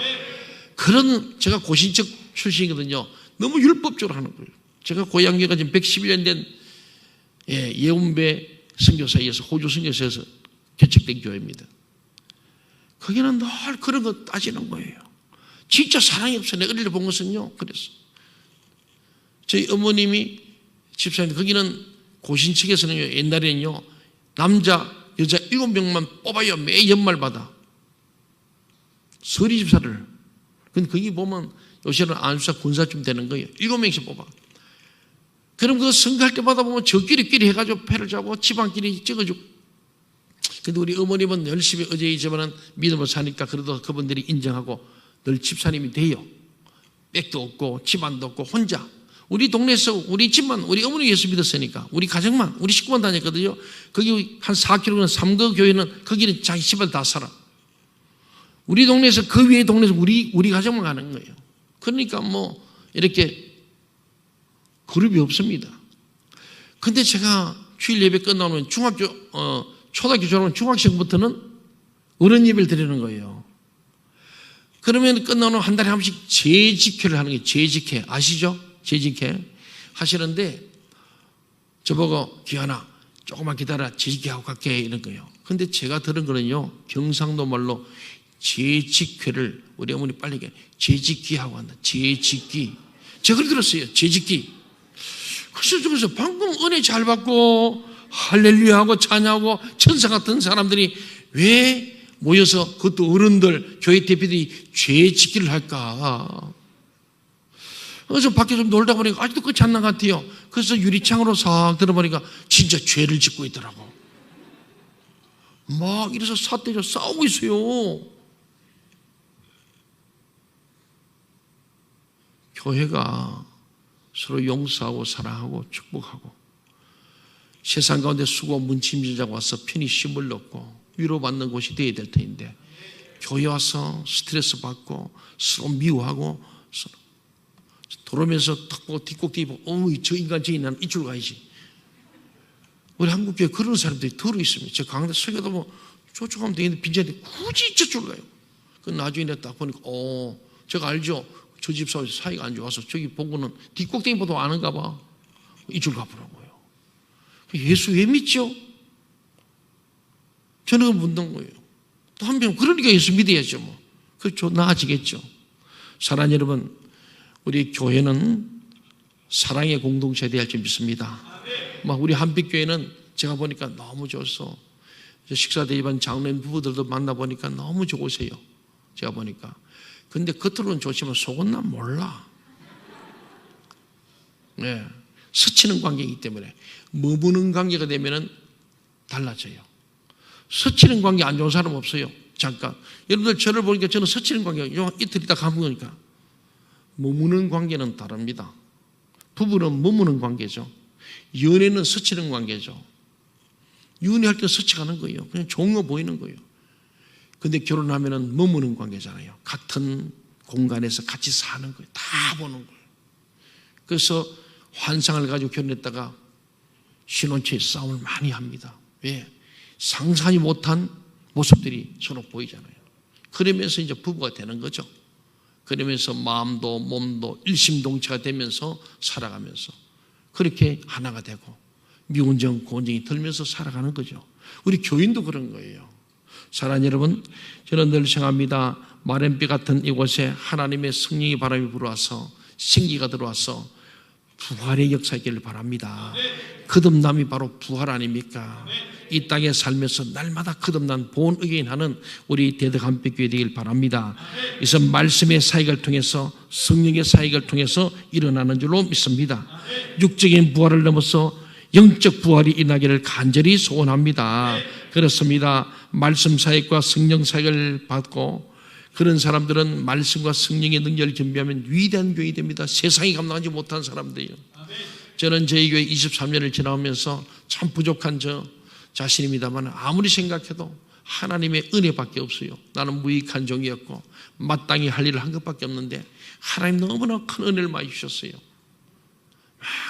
그런, 제가 고신적 출신이거든요. 너무 율법적으로 하는 거예요. 제가 고향교회가 지금 111년 된 예운배 선교사에서, 호주 선교사에서 개척된 교회입니다. 거기는 늘 그런 거 따지는 거예요. 진짜 사랑이 없어요. 내가 어릴 때 본 것은요. 그래서 저희 어머님이 집사님, 거기는 고신 측에서는요, 옛날에는요, 남자, 여자 7명만 뽑아요. 매 연말마다. 서리 집사를. 근데 거기 보면 요새는 안수사 군사쯤 되는 거예요. 7명씩 뽑아. 그럼 그 선거할 때마다 보면 저끼리 해가지고 패를 잡고 집안끼리 찍어주고. 근데 우리 어머님은 열심히 어제이지만은 믿음을 사니까 그래도 그분들이 인정하고 늘 집사님이 돼요. 백도 없고 집안도 없고 혼자. 우리 동네에서 우리 집만, 우리 어머니 예수 믿었으니까 우리 가정만, 우리 식구만 다녔거든요. 거기 한 4km는 삼거 교회는 거기는 자기 집을 다 살아. 우리 동네에서 그 위에 동네에서 우리 가정만 가는 거예요. 그러니까 뭐 이렇게 그룹이 없습니다. 근데 제가 주일 예배 끝나면 초등학교 졸업하면 중학생부터는 어른 예배를 드리는 거예요. 그러면 끝나면 한 달에 한 번씩 재직회를 하는 거예요. 재직회 아시죠? 재직회 하시는데 저보고 기환아 조금만 기다려 재직회하고 갈게 이런 거예요. 근데 제가 들은 거는요, 경상도 말로 재직회를 우리 어머니 빨리 재직기하고 한다. 재직기. 제가 그렇게 들었어요. 재직기. 그래서 방금 은혜 잘 받고 할렐루야하고 찬양하고 천사 같은 사람들이 왜 모여서, 그것도 어른들, 교회 대표들이 재직기를 할까? 그래서 밖에 좀 놀다 보니까 아직도 끝이 안 난 것 같아요. 그래서 유리창으로 싹 들어보니까 진짜 죄를 짓고 있더라고. 막 이래서 사태로 싸우고 있어요. 교회가 서로 용서하고 사랑하고 축복하고 세상 가운데 수고 문침지자가 와서 편히 쉼을 얻고 위로받는 곳이 되어야 될 텐데, 교회 와서 스트레스 받고 서로 미워하고 서로 돌아오면서 탁 보고 뒷꼭지 보고 저 인간 나는 이쪽으로 가야지. 우리 한국교회 그런 사람들이 더러 있습니다. 저 강대 설교도 뭐 저쪽 가면 되는데 빈자리인데 굳이 저쪽으로 가요. 그 나중에 내가 딱 보니까 제가 알죠. 저 집사에서 사이가 안 좋아서 저기 보고는 뒷꼭대기 보도 아는가 봐. 이쪽으로 가보라고요. 예수 왜 믿죠? 저는 그걸 묻는 거예요. 또 한편 그러니까 예수 믿어야죠 뭐. 그렇죠. 나아지겠죠. 사랑하는 여러분, 우리 교회는 사랑의 공동체가 되어야 할 줄 믿습니다. 막 우리 한빛교회는 제가 보니까 너무 좋아서 식사 대접한 장로님 부부들도 만나보니까 너무 좋으세요. 제가 보니까. 근데 겉으로는 좋지만 속은 난 몰라. 네. 스치는 관계이기 때문에 머무는 관계가 되면은 달라져요. 스치는 관계 안 좋은 사람 없어요. 잠깐. 여러분들 저를 보니까 저는 스치는 관계가 이틀 있다 가는 거니까. 머무는 관계는 다릅니다. 부부는 머무는 관계죠. 연애는 스치는 관계죠. 연애할 때 스쳐가는 거예요. 그냥 좋은 거 보이는 거예요. 근데 결혼하면은 머무는 관계잖아요. 같은 공간에서 같이 사는 거예요. 다 보는 거예요. 그래서 환상을 가지고 결혼했다가 신혼초에 싸움을 많이 합니다. 왜? 상상이 못한 모습들이 서로 보이잖아요. 그러면서 이제 부부가 되는 거죠. 그러면서 마음도 몸도 일심동체가 되면서 살아가면서 그렇게 하나가 되고 미운정 고운정이 들면서 살아가는 거죠. 우리 교인도 그런 거예요. 사랑하는 여러분, 저는 늘 생각합니다. 마른뼈 같은 이곳에 하나님의 성령의 바람이 불어와서 생기가 들어와서 부활의 역사이기를 바랍니다. 거듭남이 바로 부활 아닙니까? 이 땅에 살면서 날마다 거듭난 본 의인하는 우리 대덕한빛교회 되길 바랍니다. 그래서 말씀의 사역을 통해서 성령의 사역을 통해서 일어나는 줄로 믿습니다. 육적인 부활을 넘어서 영적 부활이 일어나기를 간절히 소원합니다. 그렇습니다. 말씀 사역과 성령 사역을 받고 그런 사람들은 말씀과 성령의 능력을 겸비하면 위대한 교회가 됩니다. 세상이 감당하지 못한 사람들이요. 저는 저희 교회 23년을 지나오면서 참 부족한 저 자신입니다만 아무리 생각해도 하나님의 은혜밖에 없어요. 나는 무익한 종이었고 마땅히 할 일을 한 것밖에 없는데 하나님 너무나 큰 은혜를 많이 주셨어요.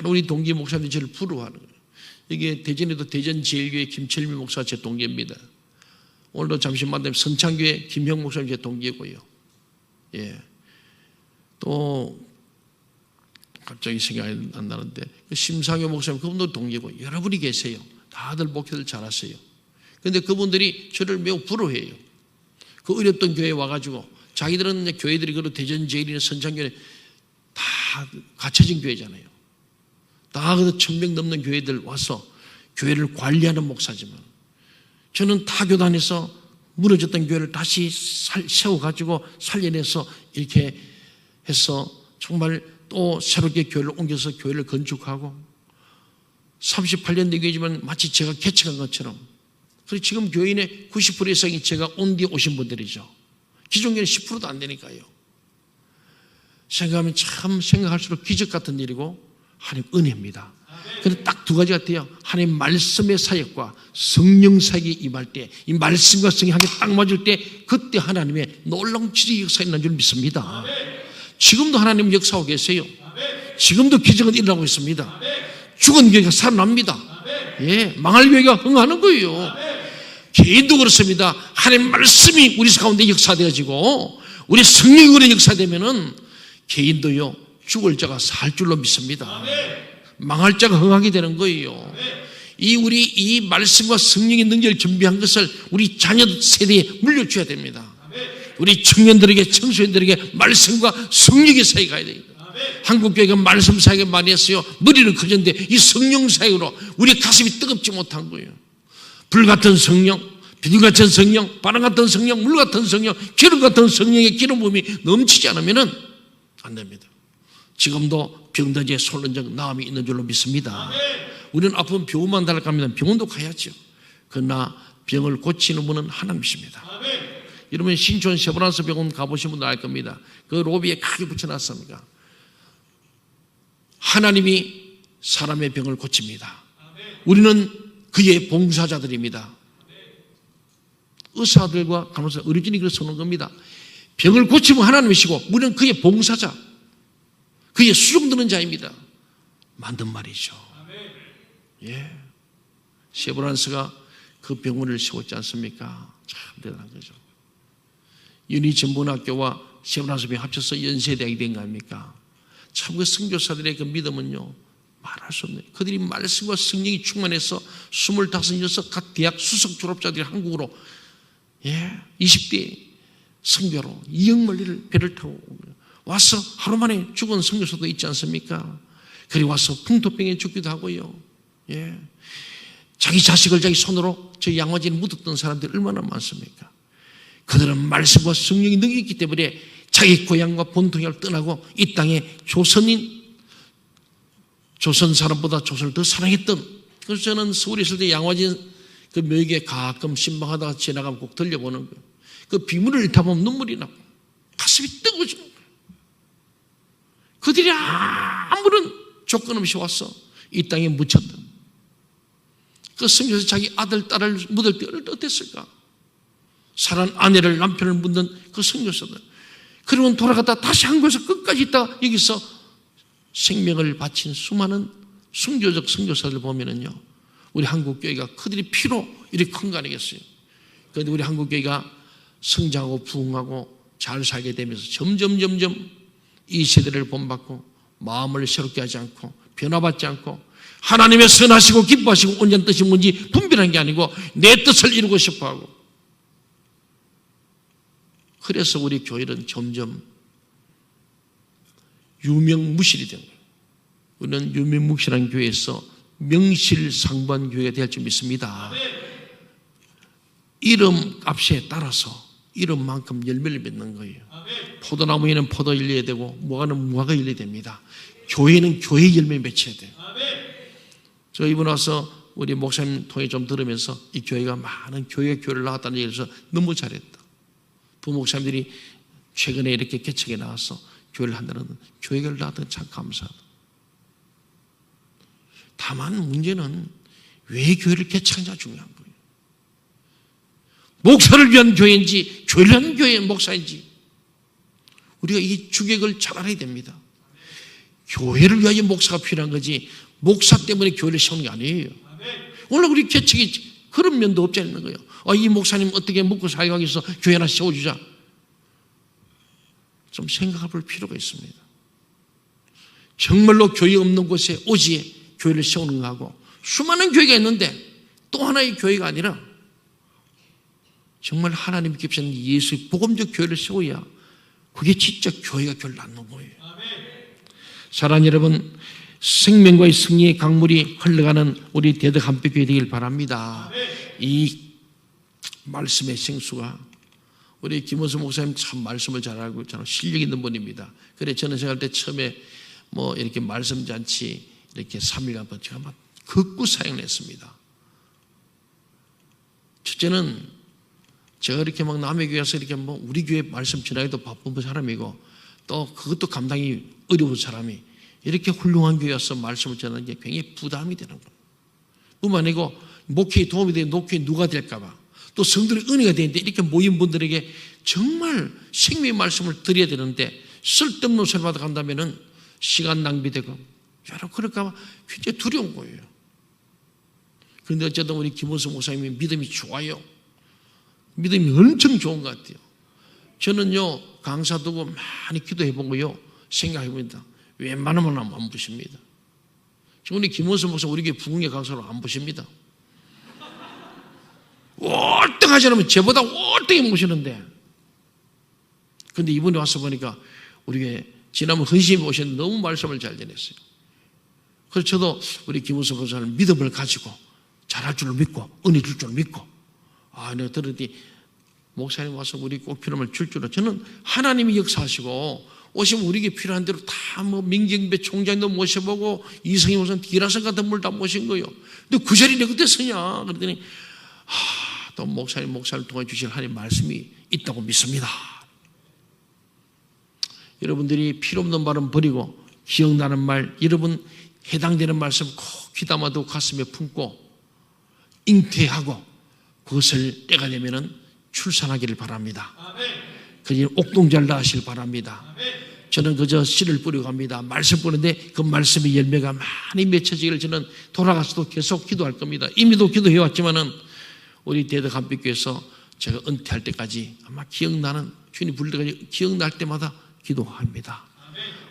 우리 동기 목사님이 저를 부러워하는 거예요. 이게 대전에도 대전제일교회 김철미 목사가 제 동기입니다. 오늘도 잠시 만나면 성창교회 김형 목사님 제 동기고요. 예. 또 갑자기 생각이 안 나는데 심상효 목사님 그분도 동기고 여러분이 계세요. 다들 목회를 잘하세요. 그런데 그분들이 저를 매우 부러워해요. 그 어렵던 교회에 와가지고 자기들은 교회들이 그래도 대전제일이나 선창교회 다 갖춰진 교회잖아요. 다 1000명 넘는 교회들 와서 교회를 관리하는 목사지만 저는 타교단에서 무너졌던 교회를 다시 세워가지고 살려내서 이렇게 해서 정말 또 새롭게 교회를 옮겨서 교회를 건축하고 38년 된 교회지만 마치 제가 개척한 것처럼 그래서 지금 교인의 90% 이상이 제가 온 뒤에 오신 분들이죠. 기존 교회는 10%도 안 되니까요. 생각하면 참 생각할수록 기적 같은 일이고 하나님 은혜입니다. 그런데 딱 두 가지 같아요. 하나님 말씀의 사역과 성령 사역이 임할 때 이 말씀과 성령이 함께 딱 맞을 때 그때 하나님의 놀라운 기적의 역사가 일어난 줄 믿습니다. 지금도 하나님 역사하고 계세요. 지금도 기적은 일어나고 있습니다. 죽은 교회가 살아납니다. 예, 망할 교회가 흥하는 거예요. 개인도 그렇습니다. 하나님 말씀이 우리 가운데 역사되어지고 우리 성령이 우리 역사되면은 개인도요 죽을 자가 살 줄로 믿습니다. 망할 자가 흥하게 되는 거예요. 우리 이 말씀과 성령의 능력을 준비한 것을 우리 자녀 세대에 물려줘야 됩니다. 우리 청년들에게 청소년들에게 말씀과 성령의 사역이 가야 됩니다. 한국교회가 말씀 사역을 많이 했어요. 머리는 커졌는데 이 성령 사역으로 우리 가슴이 뜨겁지 못한 거예요. 불같은 성령, 비둘 같은 성령, 바람 같은 성령, 물 같은 성령, 기름 같은 성령의 기름 부음이 넘치지 않으면 안 됩니다. 지금도 병든지에 솔른적 나음이 있는 줄로 믿습니다. 우리는 아프면 병원만 달라갑니다. 병원도 가야죠. 그러나 병을 고치는 분은 하나님이십니다. 여러분 신촌 쉐브란스 병원 가보신 분들 알 겁니다. 그 로비에 크게 붙여놨습니다. 하나님이 사람의 병을 고칩니다. 우리는 그의 봉사자들입니다. 의사들과 간호사, 의료진이 그래서 오는 겁니다. 병을 고치면 하나님이시고 우리는 그의 봉사자, 그의 수종드는 자입니다. 만든 말이죠. 예, 쉐브란스가 그 병원을 세웠지 않습니까? 참 대단한 거죠. 연희전문학교와 쉐브란스 병원 합쳐서 연세대학이 된 거 아닙니까? 참 그 선교사들의 그 믿음은요 말할 수 없네요. 그들이 말씀과 성령이 충만해서 25, 26 각 대학 수석 졸업자들이 한국으로 20대 선교로 2억 멀리를 배를 타고 와서 하루 만에 죽은 선교사도 있지 않습니까? 그리고 와서 풍토병에 죽기도 하고요. 자기 자식을 자기 손으로 저 양화진에 묻었던 사람들이 얼마나 많습니까? 그들은 말씀과 성령이 능력이 있기 때문에 자기 고향과 본토를 떠나고 이 땅에 조선 사람보다 조선을 더 사랑했던, 그래서 저는 서울에 있을 때 양화진 그 묘역에 가끔 신방하다가 지나가면 꼭 들려보는 거예요. 그 비문을 읽다보면 눈물이 나고 가슴이 뜨거워지는 거예요. 그들이 아무런 조건 없이 와서 이 땅에 묻혔던 그 성경에서 자기 아들, 딸을 묻을 때 어땠을까? 사랑하는 아내를, 남편을 묻는 그 선교사들. 그리고 돌아갔다 다시 한국에서 끝까지 있다가 여기서 생명을 바친 수많은 순교적 선교사들 보면은요, 우리 한국교회가 그들이 피로 이렇게 큰 거 아니겠어요? 그런데 우리 한국교회가 성장하고 부흥하고 잘 살게 되면서 점점 이 세대를 본받고 마음을 새롭게 하지 않고 변화받지 않고 하나님의 선하시고 기뻐하시고 온전한 뜻이 뭔지 분별한 게 아니고 내 뜻을 이루고 싶어하고 그래서 우리 교회는 점점 유명무실이 된 거예요. 우리는 유명무실한 교회에서 명실상부한 교회가 될 줄 믿습니다. 이름 값에 따라서 이름만큼 열매를 맺는 거예요. 포도나무에는 포도 열려야 되고 무화과는 무화과 열려야 됩니다. 교회는 교회 열매 맺혀야 돼요. 저 이번 와서 우리 목사님 통해 좀 들으면서 이 교회가 많은 교회를 나왔다는 얘기를 해서 너무 잘했다. 부목사님들이 최근에 이렇게 개척에 나와서 교회를 한다는 교회를 나왔던 참 감사하다. 다만 문제는 왜 교회를 개척하느냐 중요한 거예요. 목사를 위한 교회인지 교회를 위한 교회의 목사인지 우리가 이 주객을 잘 알아야 됩니다. 교회를 위하여 목사가 필요한 거지 목사 때문에 교회를 세우는 게 아니에요. 오늘 우리 개척이 그런 면도 없지 않는 거예요. 이 목사님 어떻게 먹고 살기 위해서 교회 하나 세워주자. 좀 생각해 볼 필요가 있습니다. 정말로 교회 없는 곳에 오지에 교회를 세우는 거하고 수많은 교회가 있는데 또 하나의 교회가 아니라 정말 하나님이 깁시는 예수의 복음적 교회를 세워야 그게 진짜 교회가 교회를 낳는 거예요. 사랑하는 여러분, 생명과의 승리의 강물이 흘러가는 우리 대덕 한빛교회 되길 바랍니다. 이 말씀의 생수가 우리 김원수 목사님 참 말씀을 잘 알고 참 실력 있는 분입니다. 그래 저는 생각할 때 처음에 뭐 이렇게 말씀 잔치 이렇게 3일간 제가 막 극구 사역을 했습니다. 첫째는 제가 이렇게 막 남의 교회에서 이렇게 뭐 우리 교회 말씀 전하기도 바쁜 사람이고 또 그것도 감당이 어려운 사람이 이렇게 훌륭한 교회에서 말씀을 전하는 게 굉장히 부담이 되는 거예요. 뿐만 아니고 목회에 도움이 되는 목회에 누가 될까봐 또 성도의 은혜가 되는데 이렇게 모인 분들에게 정말 생명의 말씀을 드려야 되는데 쓸데없는 소리 받아간다면 시간 낭비되고 여러 그럴까봐 굉장히 두려운 거예요. 그런데 어쨌든 우리 김원수 목사님이 믿음이 좋아요. 믿음이 엄청 좋은 것 같아요. 저는요 강사 두고 많이 기도해 보고요 생각해 봅니다. 웬만하면 안 보십니다. 지금 우리 김원수 목사 우리 교회 부흥회 강사로 안 보십니다. 월등하지 않으면 저보다 월등히 모시는데 그런데 이번에 와서 보니까 우리 교회 지난번 헌신이 오셨는데 너무 말씀을 잘 전했어요. 그래서 저도 우리 김원수 목사는 믿음을 가지고 잘할 줄 믿고 은혜 줄 줄 믿고 내가 들었더니 목사님 와서 우리 꼭 필요함을 줄 줄은 저는 하나님이 역사하시고 오시면 우리에게 필요한 대로 다 뭐 민경배 총장도 모셔보고 이성희 목사님 디라선 같은 분을 다 모신 거예요. 근데 그 자리에 내가 그때 서냐 그랬더니 또 목사님 통해 주실 하나님 말씀이 있다고 믿습니다. 여러분들이 필요 없는 말은 버리고 기억나는 말 여러분 해당되는 말씀 꼭 귀담아도 가슴에 품고 잉태하고 그것을 때가 되면은 출산하기를 바랍니다. 그저 옥동자를 낳으시길 바랍니다. 저는 그저 씨를 뿌리고 갑니다. 말씀 뿌리는데 그 말씀의 열매가 많이 맺혀지기를 저는 돌아가서도 계속 기도할 겁니다. 이미도 기도해왔지만은 우리 대덕 한빛교회에서 제가 은퇴할 때까지 아마 기억나는 주님 부를 때까지 기억날 때마다 기도합니다.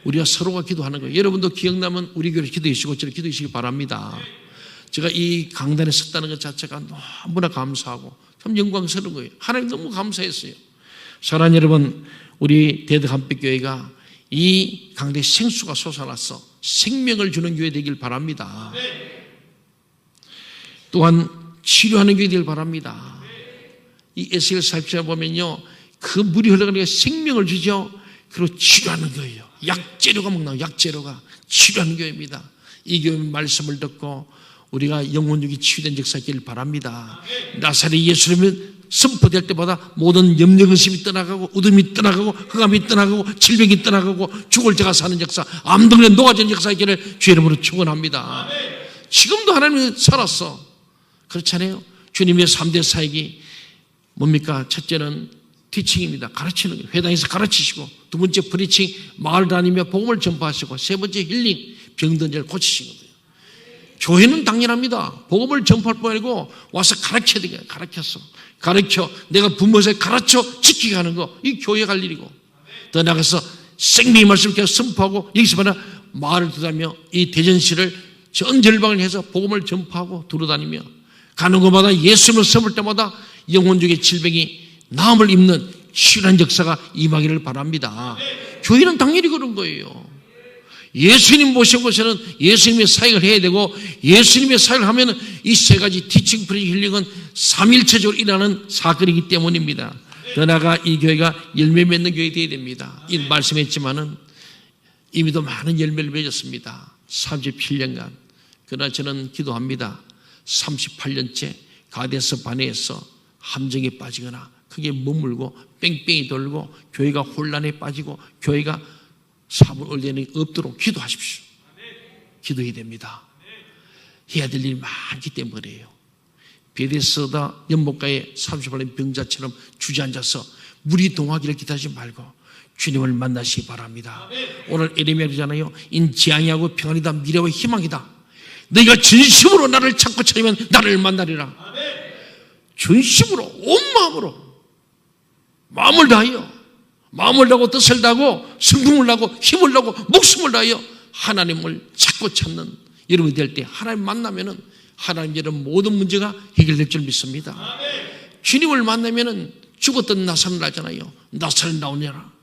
우리가 서로가 기도하는 거예요. 여러분도 기억나면 우리 교회를 기도해 주시고 저를 기도해 주시기 바랍니다. 제가 이 강단에 섰다는 것 자체가 너무나 감사하고 참 영광스러운 거예요. 하나님 너무 감사했어요. 사랑하는 여러분, 우리 대덕 한빛교회가 이 강단에 생수가 솟아나서 생명을 주는 교회 되길 바랍니다. 또한 치료하는 교회 되길 바랍니다. 이 에스겔 47장 보면요, 그 물이 흘러가니까 생명을 주죠. 그리고 치료하는 거예요. 약재료가 먹는 약재료가 치료하는 교회입니다. 이 교회 말씀을 듣고 우리가 영혼육이 치유된 역사 있기를 바랍니다. 나사렛 예수님은 선포될 때마다 모든 염려근심이 떠나가고 어둠이 떠나가고 흑암이 떠나가고 질병이 떠나가고 죽을 자가 사는 역사 암등에 녹아지는 역사 있기를 주의 이름으로 축원합니다. 지금도 하나님은 살았어. 그렇잖아요. 주님의 3대 사역이 뭡니까? 첫째는 티칭입니다. 가르치는 거예요. 회당에서 가르치시고 두 번째 프리칭 마을 다니며 복음을 전파하시고 세 번째 힐링 병든 자를 고치시는 거예요. 교회는 당연합니다. 복음을 전파할 뿐 아니고 와서 가르쳐야 되겠어요. 가르쳐 내가 부모에서 가르쳐 지키게 하는 거 이 교회 갈 일이고 더 나가서 생명의 말씀을 계속 선포하고 여기서 말하 마을을 들다며 이 대전시를 전 절방을 해서 복음을 전파하고 돌아다니며 가는 곳마다 예수님을 섬을 때마다 영혼적인 질병이 나음을 입는 신한 역사가 임하기를 바랍니다. 교회는 당연히 그런 거예요. 예수님 모신 곳에는 예수님의 사역을 해야 되고, 예수님의 사역을 하면 이 세 가지 티칭, 프리칭, 힐링은 삼일체적으로 일어나는 사건이기 때문입니다. 더 나아가 이 교회가 열매 맺는 교회 되어야 됩니다. 이 말씀했지만은 이미도 많은 열매를 맺었습니다. 37년간. 그러나 저는 기도합니다. 38년째 가데스 바네에서 함정에 빠지거나 크게 머물고 뺑뺑이 돌고 교회가 혼란에 빠지고 교회가 사분올대는 없도록 기도하십시오. 기도해야 됩니다. 해야 될 일이 많기 때문에 그래요. 베데스다 연못가에 38년 병자처럼 주저앉아서 물이 동하기를 기다리지 말고 주님을 만나시기 바랍니다. 오늘 에레미야잖아요. 인 재앙이하고 평안이다, 미래와 희망이다. 너희가 진심으로 나를 찾고 찾으면 나를 만나리라. 진심으로, 온 마음으로, 마음을 다하여, 마음을 다하고 뜻을 다하고 성품을 다하고 힘을 다하고 목숨을 다하여 하나님을 찾고 찾는 여러분이 될 때, 하나님 만나면은 하나님 여러분 모든 문제가 해결될 줄 믿습니다. 주님을 만나면은 죽었던 나사렛 나잖아요. 나사렛 나오냐라.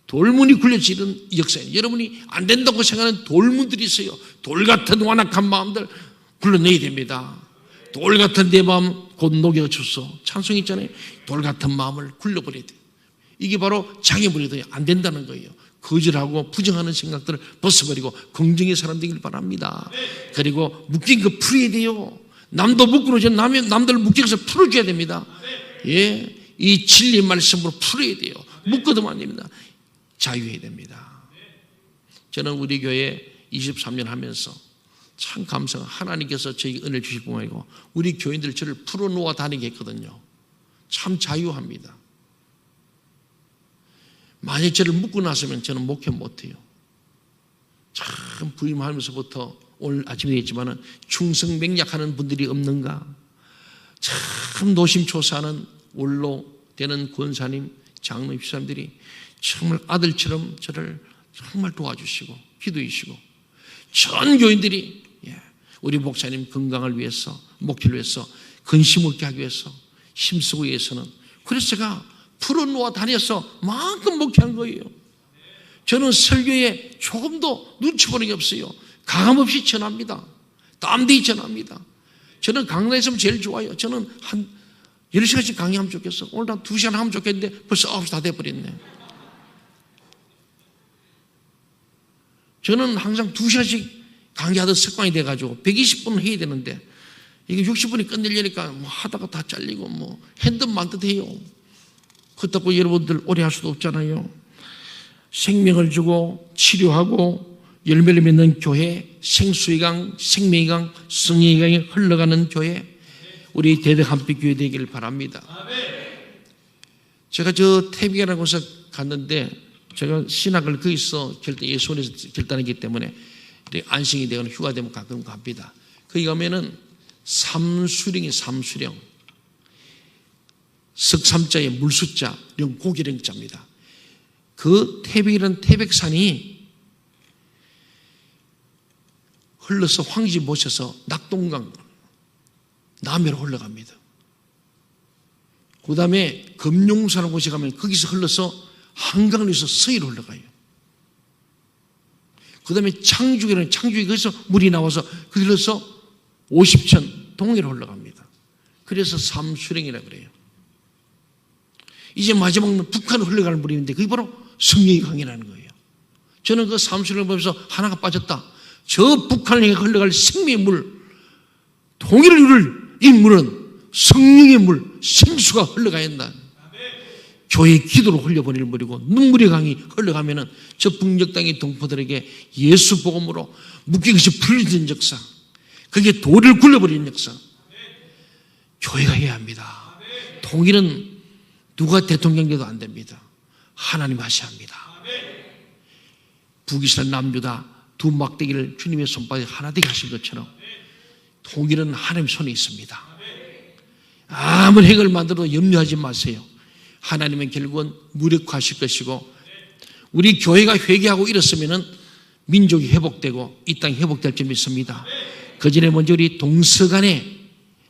돌문이 굴려지는 역사예요. 여러분이 안 된다고 생각하는 돌문들이 있어요. 돌 같은 완악한 마음들 굴러내야 됩니다. 돌 같은 내 마음 곧 녹여주소. 찬송 있잖아요. 돌 같은 마음을 굴려버려야 돼요. 이게 바로 장애물이 안 된다는 거예요. 거절하고 부정하는 생각들을 벗어버리고 긍정의 사람 되길 바랍니다. 그리고 묶인 거 풀어야 돼요. 남도 묶어놓지 남들 묶여서 풀어줘야 됩니다. 예, 이 진리 말씀으로 풀어야 돼요. 묶어두면 안 됩니다. 자유해야 됩니다. 저는 우리 교회 23년 하면서 참 감사해요. 하나님께서 저에게 은혜를 주실 뿐만 아니고 우리 교인들 저를 풀어놓아 다니게 했거든요. 참 자유합니다. 만약 저를 묶고 나서면 저는 목회 못해요. 참 부임하면서부터 오늘 아침에 얘기했지만 충성맹약하는 분들이 없는가, 참 노심초사하는 원로 되는 권사님, 장로 집사님들이 정말 아들처럼 저를 정말 도와주시고 기도해 주시고, 전 교인들이 우리 목사님 건강을 위해서, 목회를 위해서, 근심 없게 하기 위해서 힘쓰고 위해서는, 그래서 제가 풀어놓아 다녀서 마음껏 목회한 거예요. 저는 설교에 조금도 눈치 보는 게 없어요. 가감없이 전합니다. 땀대히 전합니다. 저는 강단에서 제일 좋아요. 저는 한 10시간씩 강의하면 좋겠어. 오늘 한 2시간 하면 좋겠는데 벌써 9시 다 돼버렸네. 저는 항상 2시간씩 강의하던 습관이 돼가지고 120분 해야 되는데 이게 60분이 끝내려니까 뭐 하다가 다 잘리고 뭐 핸드 만듯 해요. 그렇다고 여러분들 오래 할 수도 없잖아요. 생명을 주고 치료하고 열매를 맺는 교회, 생수의 강, 생명의 강, 성령의 강이 흘러가는 교회, 우리 대덕한빛 교회 되기를 바랍니다. 제가 저 태비가라는 곳에 갔는데 제가 신학을 거기서 예수원에서 결단했기 때문에 안식이 되거나 휴가 되면 가끔 갑니다. 거기 가면은 삼수령이 삼수령, 석삼자에 물숫자, 령 고기령자입니다. 그 태백이라는 태백산이 흘러서 황지 모셔서 낙동강, 남해로 흘러갑니다. 그 다음에 금룡사라는 곳에 가면 거기서 흘러서 한강을 위해서 서해로 흘러가요. 그 다음에 창주기라는 창주기 거기서 물이 나와서 그 흘러서 50천 동해로 흘러갑니다. 그래서 삼수령이라고 그래요. 이제 마지막은 북한으로 흘러가는 물인데 그게 바로 성령의 강이라는 거예요. 저는 그 삼수령을 보면서 하나가 빠졌다. 저 북한을 향해 흘러갈 생명의 물, 동해를 이룰 이 물은 성령의 물, 생수가 흘러가야 한다. 교회의 기도로 흘려버리는 물이고 눈물의 강이 흘러가면은 저 북녘 땅의 동포들에게 예수 복음으로 묶인 것이 풀리는 역사, 그게 돌을 굴려버리는 역사, 교회가 해야 합니다. 통일은 누가 대통령 돼도 안 됩니다. 하나님 하셔야 합니다. 북이스라엘 남유다 두 막대기를 주님의 손바닥에 하나 되게 하신 것처럼 통일은 하나님 손에 있습니다. 아무리 핵을 만들어도 염려하지 마세요. 하나님은 결국은 무력화하실 것이고, 우리 교회가 회개하고 이랬으면 민족이 회복되고 이 땅이 회복될 줄 믿습니다. 그 전에 먼저 우리 동서 간에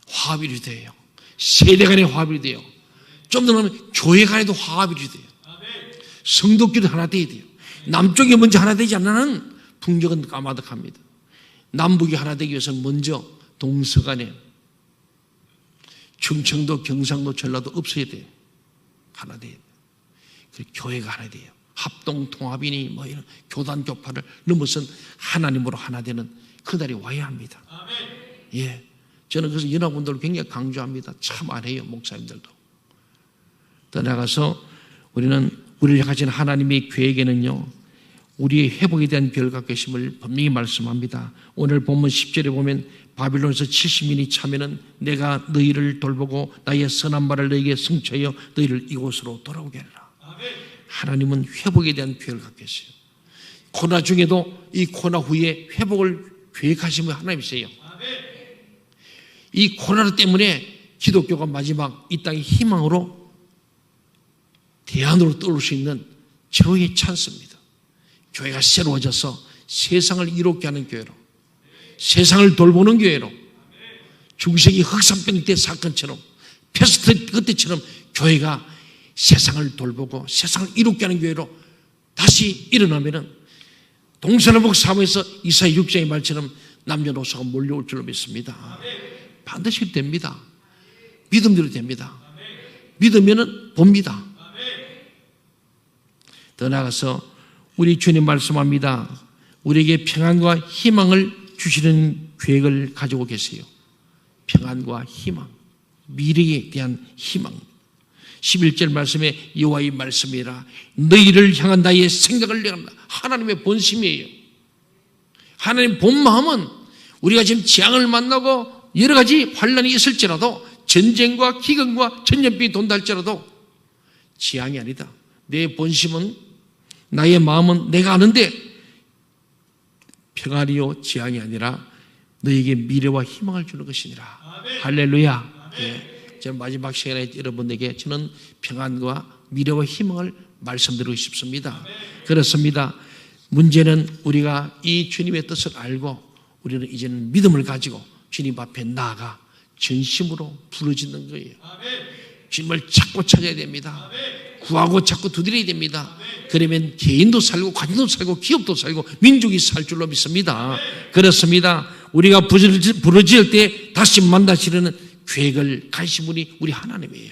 화합이 돼요. 세대 간에 화합이 돼요. 좀 더 나면 교회 간에도 화합이 돼요. 성도끼리 하나 돼야 돼요. 남쪽이 먼저 하나 되지 않는 풍경은 까마득합니다. 남북이 하나 되기 위해서는 먼저 동서간에 충청도, 경상도, 전라도 없어야 돼요. 하나 돼야 돼요. 교회가 하나 돼요. 합동 통합이니 뭐 이런 교단 교파를 넘어선 하나님으로 하나 되는 그날이 와야 합니다. 예, 저는 그래서 연합운동을 굉장히 강조합니다. 참 안 해요, 목사님들도. 더 나아가서 우리를 향하신 하나님의 계획에는요, 우리의 회복에 대한 계획을 갖고 계심을 분명히 말씀합니다. 오늘 본문 10절에 보면 바빌론에서 70년이 차면은 내가 너희를 돌보고 나의 선한 말을 너희에게 성취하여 너희를 이곳으로 돌아오게 하리라. 하나님은 회복에 대한 계획을 갖고 계세요. 고난 중에도 이 고난 후에 회복을 계획하시는 하나님이세요. 이 고난 때문에 기독교가 마지막 이 땅의 희망으로 대안으로 떠올 수 있는 최후의 찬스입니다. 교회가 새로워져서 세상을 이롭게 하는 교회로, 세상을 돌보는 교회로, 중세기 흑산병 때 사건처럼, 패스트 그때처럼 교회가 세상을 돌보고 세상을 이롭게 하는 교회로 다시 일어나면은 동서남북 사무에서 이사야 6장의 말처럼 남녀노소가 몰려올 줄로 믿습니다. 반드시 됩니다. 믿음대로 됩니다. 믿으면은 봅니다. 더 나아가서 우리 주님 말씀합니다. 우리에게 평안과 희망을 주시는 계획을 가지고 계세요. 평안과 희망, 미래에 대한 희망. 11절 말씀에 여호와의 말씀이라 너희를 향한 나의 생각을 내간다. 하나님의 본심이에요. 하나님의 본 마음은 우리가 지금 재앙을 만나고 여러 가지 환난이 있을지라도, 전쟁과 기근과 전염병이 돈다 할지라도 재앙이 아니다. 내 본심은, 나의 마음은 내가 아는데 평안이요 재앙이 아니라 너에게 미래와 희망을 주는 것이니라. 아멘. 할렐루야. 예. 저는 마지막 시간에 여러분에게 저는 평안과 미래와 희망을 말씀드리고 싶습니다. 아멘. 그렇습니다. 문제는 우리가 이 주님의 뜻을 알고 우리는 이제는 믿음을 가지고 주님 앞에 나아가 전심으로 부르짖는 거예요. 아멘. 주님을 찾고 찾아야 됩니다. 아멘. 구하고 찾고 두드려야 됩니다. 그러면 개인도 살고 가정도 살고 기업도 살고 민족이 살 줄로 믿습니다. 그렇습니다. 우리가 부르짖을 때 다시 만나시려는 계획을 가지신 분이 우리 하나님이에요.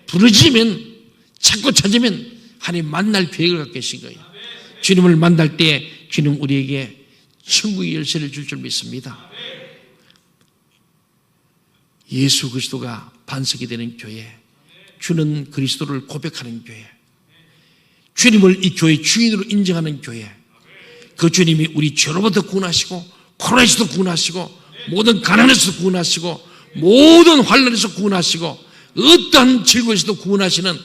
부르짖으면, 찾고 찾으면 하나님 만날 계획을 갖고 계신 거예요. 주님을 만날 때 주님 우리에게 천국의 열쇠를 줄 줄 믿습니다. 예수 그리스도가 반석이 되는 교회, 주는 그리스도를 고백하는 교회, 주님을 이 교회의 주인으로 인정하는 교회, 그 주님이 우리 죄로부터 구원하시고 코로나에서도 구원하시고 모든 가난에서도 구원하시고 모든 환난에서 구원하시고 어떠한 질고에서도 구원하시는,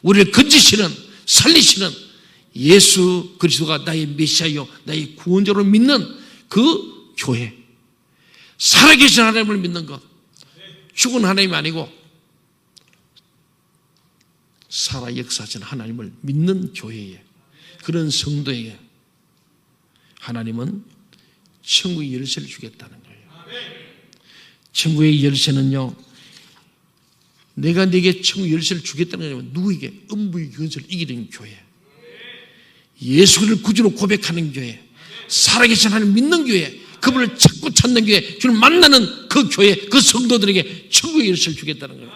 우리를 건지시는, 살리시는 예수 그리스도가 나의 메시아요 나의 구원자로 믿는 그 교회, 살아계신 하나님을 믿는 것, 죽은 하나님이 아니고 살아 역사하신 하나님을 믿는 교회에, 그런 성도에게 하나님은 천국의 열쇠를 주겠다는 거예요. 천국의 열쇠는요, 내가 네게 천국의 열쇠를 주겠다는 거예요. 누구에게? 음부의 권세를 이기는 교회, 예수를 구주로 고백하는 교회, 살아계신 하나님 믿는 교회, 그분을 찾고 찾는 교회, 주를 만나는 그 교회, 그 성도들에게 천국의 열쇠를 주겠다는 거예요.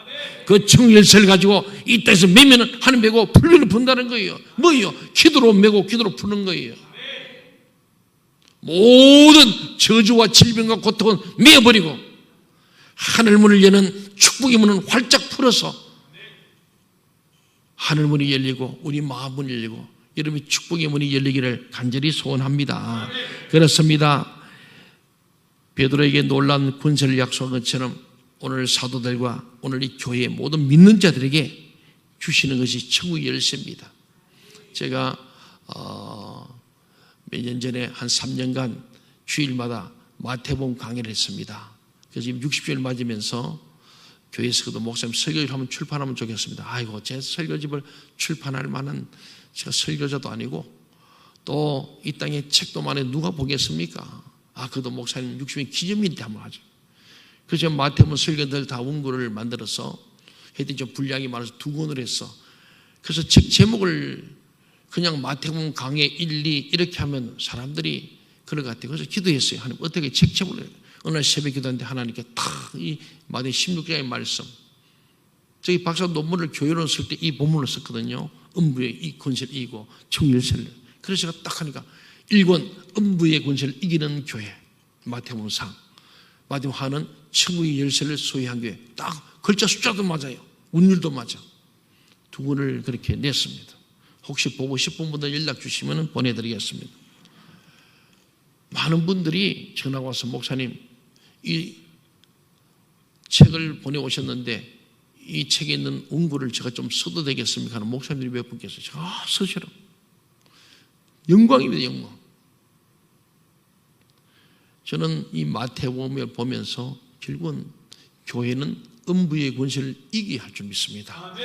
그 천국 열쇠를 가지고 이 땅에서 매면 하늘 메고 풀리를 분다는 거예요. 뭐예요? 기도로 메고 기도로 푸는 거예요. 모든 저주와 질병과 고통은 메어버리고 하늘문을 여는 축복의 문은 활짝 풀어서 하늘문이 열리고 우리 마음문이 열리고 여러분이 축복의 문이 열리기를 간절히 소원합니다. 그렇습니다. 베드로에게 놀라운 권세를 약속한 것처럼 오늘 사도들과 오늘 이 교회의 모든 믿는 자들에게 주시는 것이 천국의 열쇠입니다. 제가 몇 년 전에 한 3년간 주일마다 마태복음 강의를 했습니다. 그래서 지금 60주일 맞으면서 교회에서도 목사님 설교를 한번 출판하면 좋겠습니다. 아이고, 제 설교집을 출판할 만한 제가 설교자도 아니고 또 이 땅에 책도 많이 누가 보겠습니까? 그래도 목사님 60주일 기념일 때 한번 하죠. 그래서 마태복음 설교들 다 원고를 만들어서 했더니 좀 분량이 많아서 2권을 했어. 그래서 책 제목을 그냥 마태복음 강해 1, 2 이렇게 하면 사람들이 그럴 것 같아요. 그래서 기도했어요. 하나님 어떻게 책 제목을 어느 날 새벽 기도하는데 하나님께 탁 이 마태 16장의 말씀, 저희 박사 논문을 교회론 쓸 때 이 본문을 썼거든요. 음부의 이 권세를 이기고 청 열쇠를. 그래서 제가 딱 하니까 1권 음부의 권세를 이기는 교회, 마태복음 상, 마태복음 하는 천국의 열쇠를 소유한 교회. 딱 글자 숫자도 맞아요. 운율도 맞아. 2권을 그렇게 냈습니다. 혹시 보고 싶은 분들 연락 주시면 보내드리겠습니다. 많은 분들이 전화 와서 목사님 이 책을 보내오셨는데 이 책에 있는 원고를 제가 좀 써도 되겠습니까? 하는 목사님들이 몇 분 계세요. 제가 쓰시라. 영광입니다. 영광. 저는 이 마태복음을 보면서 결국은 교회는 음부의 권세를 이기게 할 줄 믿습니다.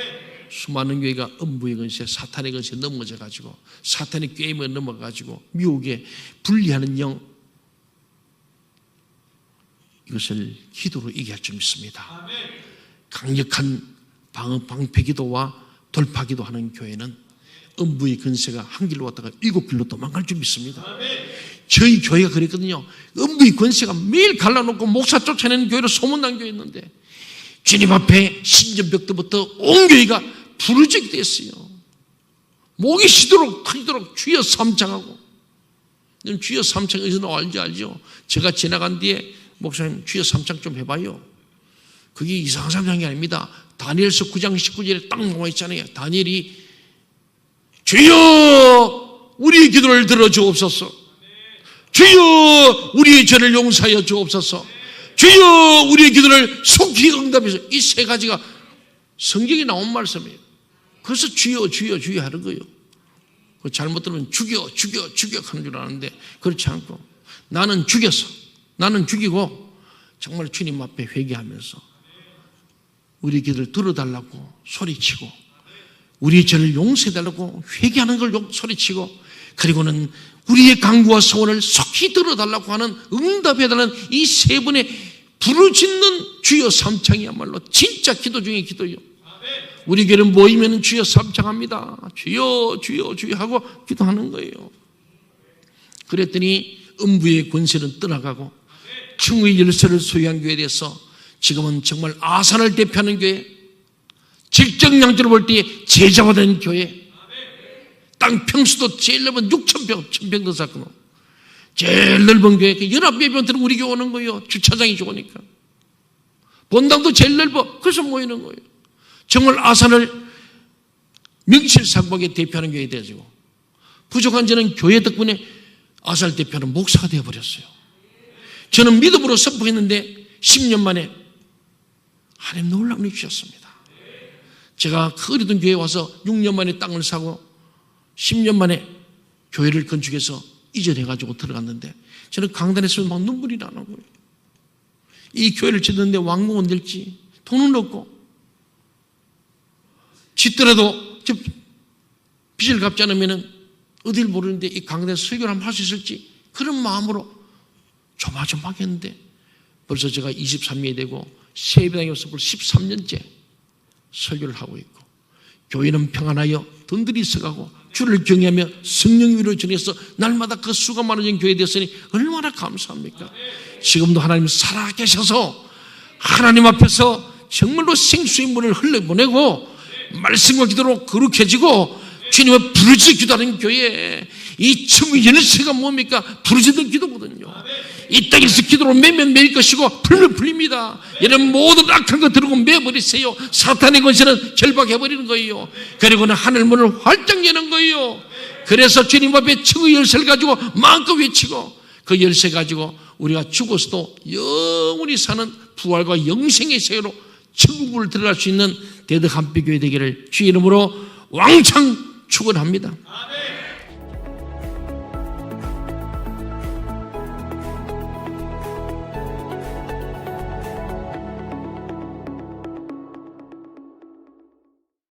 수많은 교회가 음부의 권세, 사탄의 권세에 넘어져가지고 사탄의 게임에 넘어가가지고 미혹에 분리하는 영, 이것을 기도로 이기게 할 줄 믿습니다. 강력한 방패기도와 돌파기도 하는 교회는 음부의 권세가 한 길로 왔다가 7길로 도망갈 줄 믿습니다. 저희 교회가 그랬거든요. 음부의 권세가 매일 갈라놓고 목사 쫓아내는 교회로 소문난 교회였는데 주님 앞에 신전벽도부터 온 교회가 부르짖게 됐어요. 목이 쉬도록 터지도록 주여 삼창하고. 주여 삼창 어디서 나올지 알죠? 제가 지나간 뒤에 목사님 주여 삼창 좀 해봐요. 그게 이상한 삼창이 아닙니다. 다니엘서 9장 19절에 딱 나와 있잖아요. 다니엘이 주여 우리의 기도를 들어주옵소서. 주여 우리의 죄를 용서하여 주옵소서. 주여 우리의 기도를 속히 응답해서. 이 세 가지가 성경에 나온 말씀이에요. 그래서 주여 주여 주여 하는 거예요. 잘못 들으면 죽여 죽여 죽여 하는 줄 아는데 그렇지 않고 나는 죽였어. 나는 죽이고 정말 주님 앞에 회개하면서 우리 기도를 들어달라고 소리치고 우리의 죄를 용서해달라고 회개하는 걸 소리치고 그리고는 우리의 간구와 소원을 속히 들어달라고 하는 응답해달라는 이 세 분의 부르짖는 주여 삼창이야말로 진짜 기도 중에 기도요. 우리 교회는 모이면 주여 삼창합니다. 주여 주여 주여 하고 기도하는 거예요. 그랬더니 음부의 권세는 떠나가고 천국의 열쇠를 소유한 교회에 대해서 지금은 정말 아산을 대표하는 교회, 직정양조를 볼 때 제자가 된 교회, 땅 평수도 제일 넓은 6,000평, 1,000평 더 쌓고 제일 넓은 교회, 연합예배원들은 우리 교회 오는 거예요. 주차장이 좋으니까. 본당도 제일 넓어. 그래서 모이는 거예요. 정말 아산을 명실상부하게 대표하는 교회에 되어지고 부족한 저는 교회 덕분에 아산을 대표하는 목사가 되어버렸어요. 저는 믿음으로 선포했는데 10년 만에 하나님 놀라운 일을 주셨습니다. 제가 그 어리던 교회에 와서 6년 만에 땅을 사고 10년 만에 교회를 건축해서 이전해가지고 들어갔는데 저는 강단에서 막 눈물이 나는 거예요. 이 교회를 짓는데 왕궁은 될지 돈은 없고 짓더라도 빚을 갚지 않으면 어딜 모르는데 이 강단에서 설교를 한번 할 수 있을지 그런 마음으로 조마조마하게 했는데 벌써 제가 23년이 되고 세배당에 와서 벌써 13년째 설교를 하고 있고 교회는 평안하여 든든히 있어가고 주를 경외하며 성령 위로 전해서 날마다 그 수가 많아진 교회에 되었으니 얼마나 감사합니까? 지금도 하나님 살아계셔서 하나님 앞에서 정말로 생수의 문을 흘려보내고 말씀과 기도로 거룩해지고 주님을 부르짖어 기도하는 교회, 이 천국의 열쇠가 뭡니까? 부르짖는 기도거든요. 이 땅에서 기도로 매면 매일 것이고 풀면 풀립니다. 여러분 모든 악한 거 들고 매버리세요. 사탄의 권세는 결박해버리는 거예요. 그리고는 하늘문을 활짝 여는 거예요. 그래서 주님 앞에 천국의 열쇠를 가지고 마음껏 외치고 그 열쇠 가지고 우리가 죽어서도 영원히 사는 부활과 영생의 세계로 천국을 들어갈 수 있는 대덕한빛교회 되기를 주의 이름으로 왕창 축원합니다.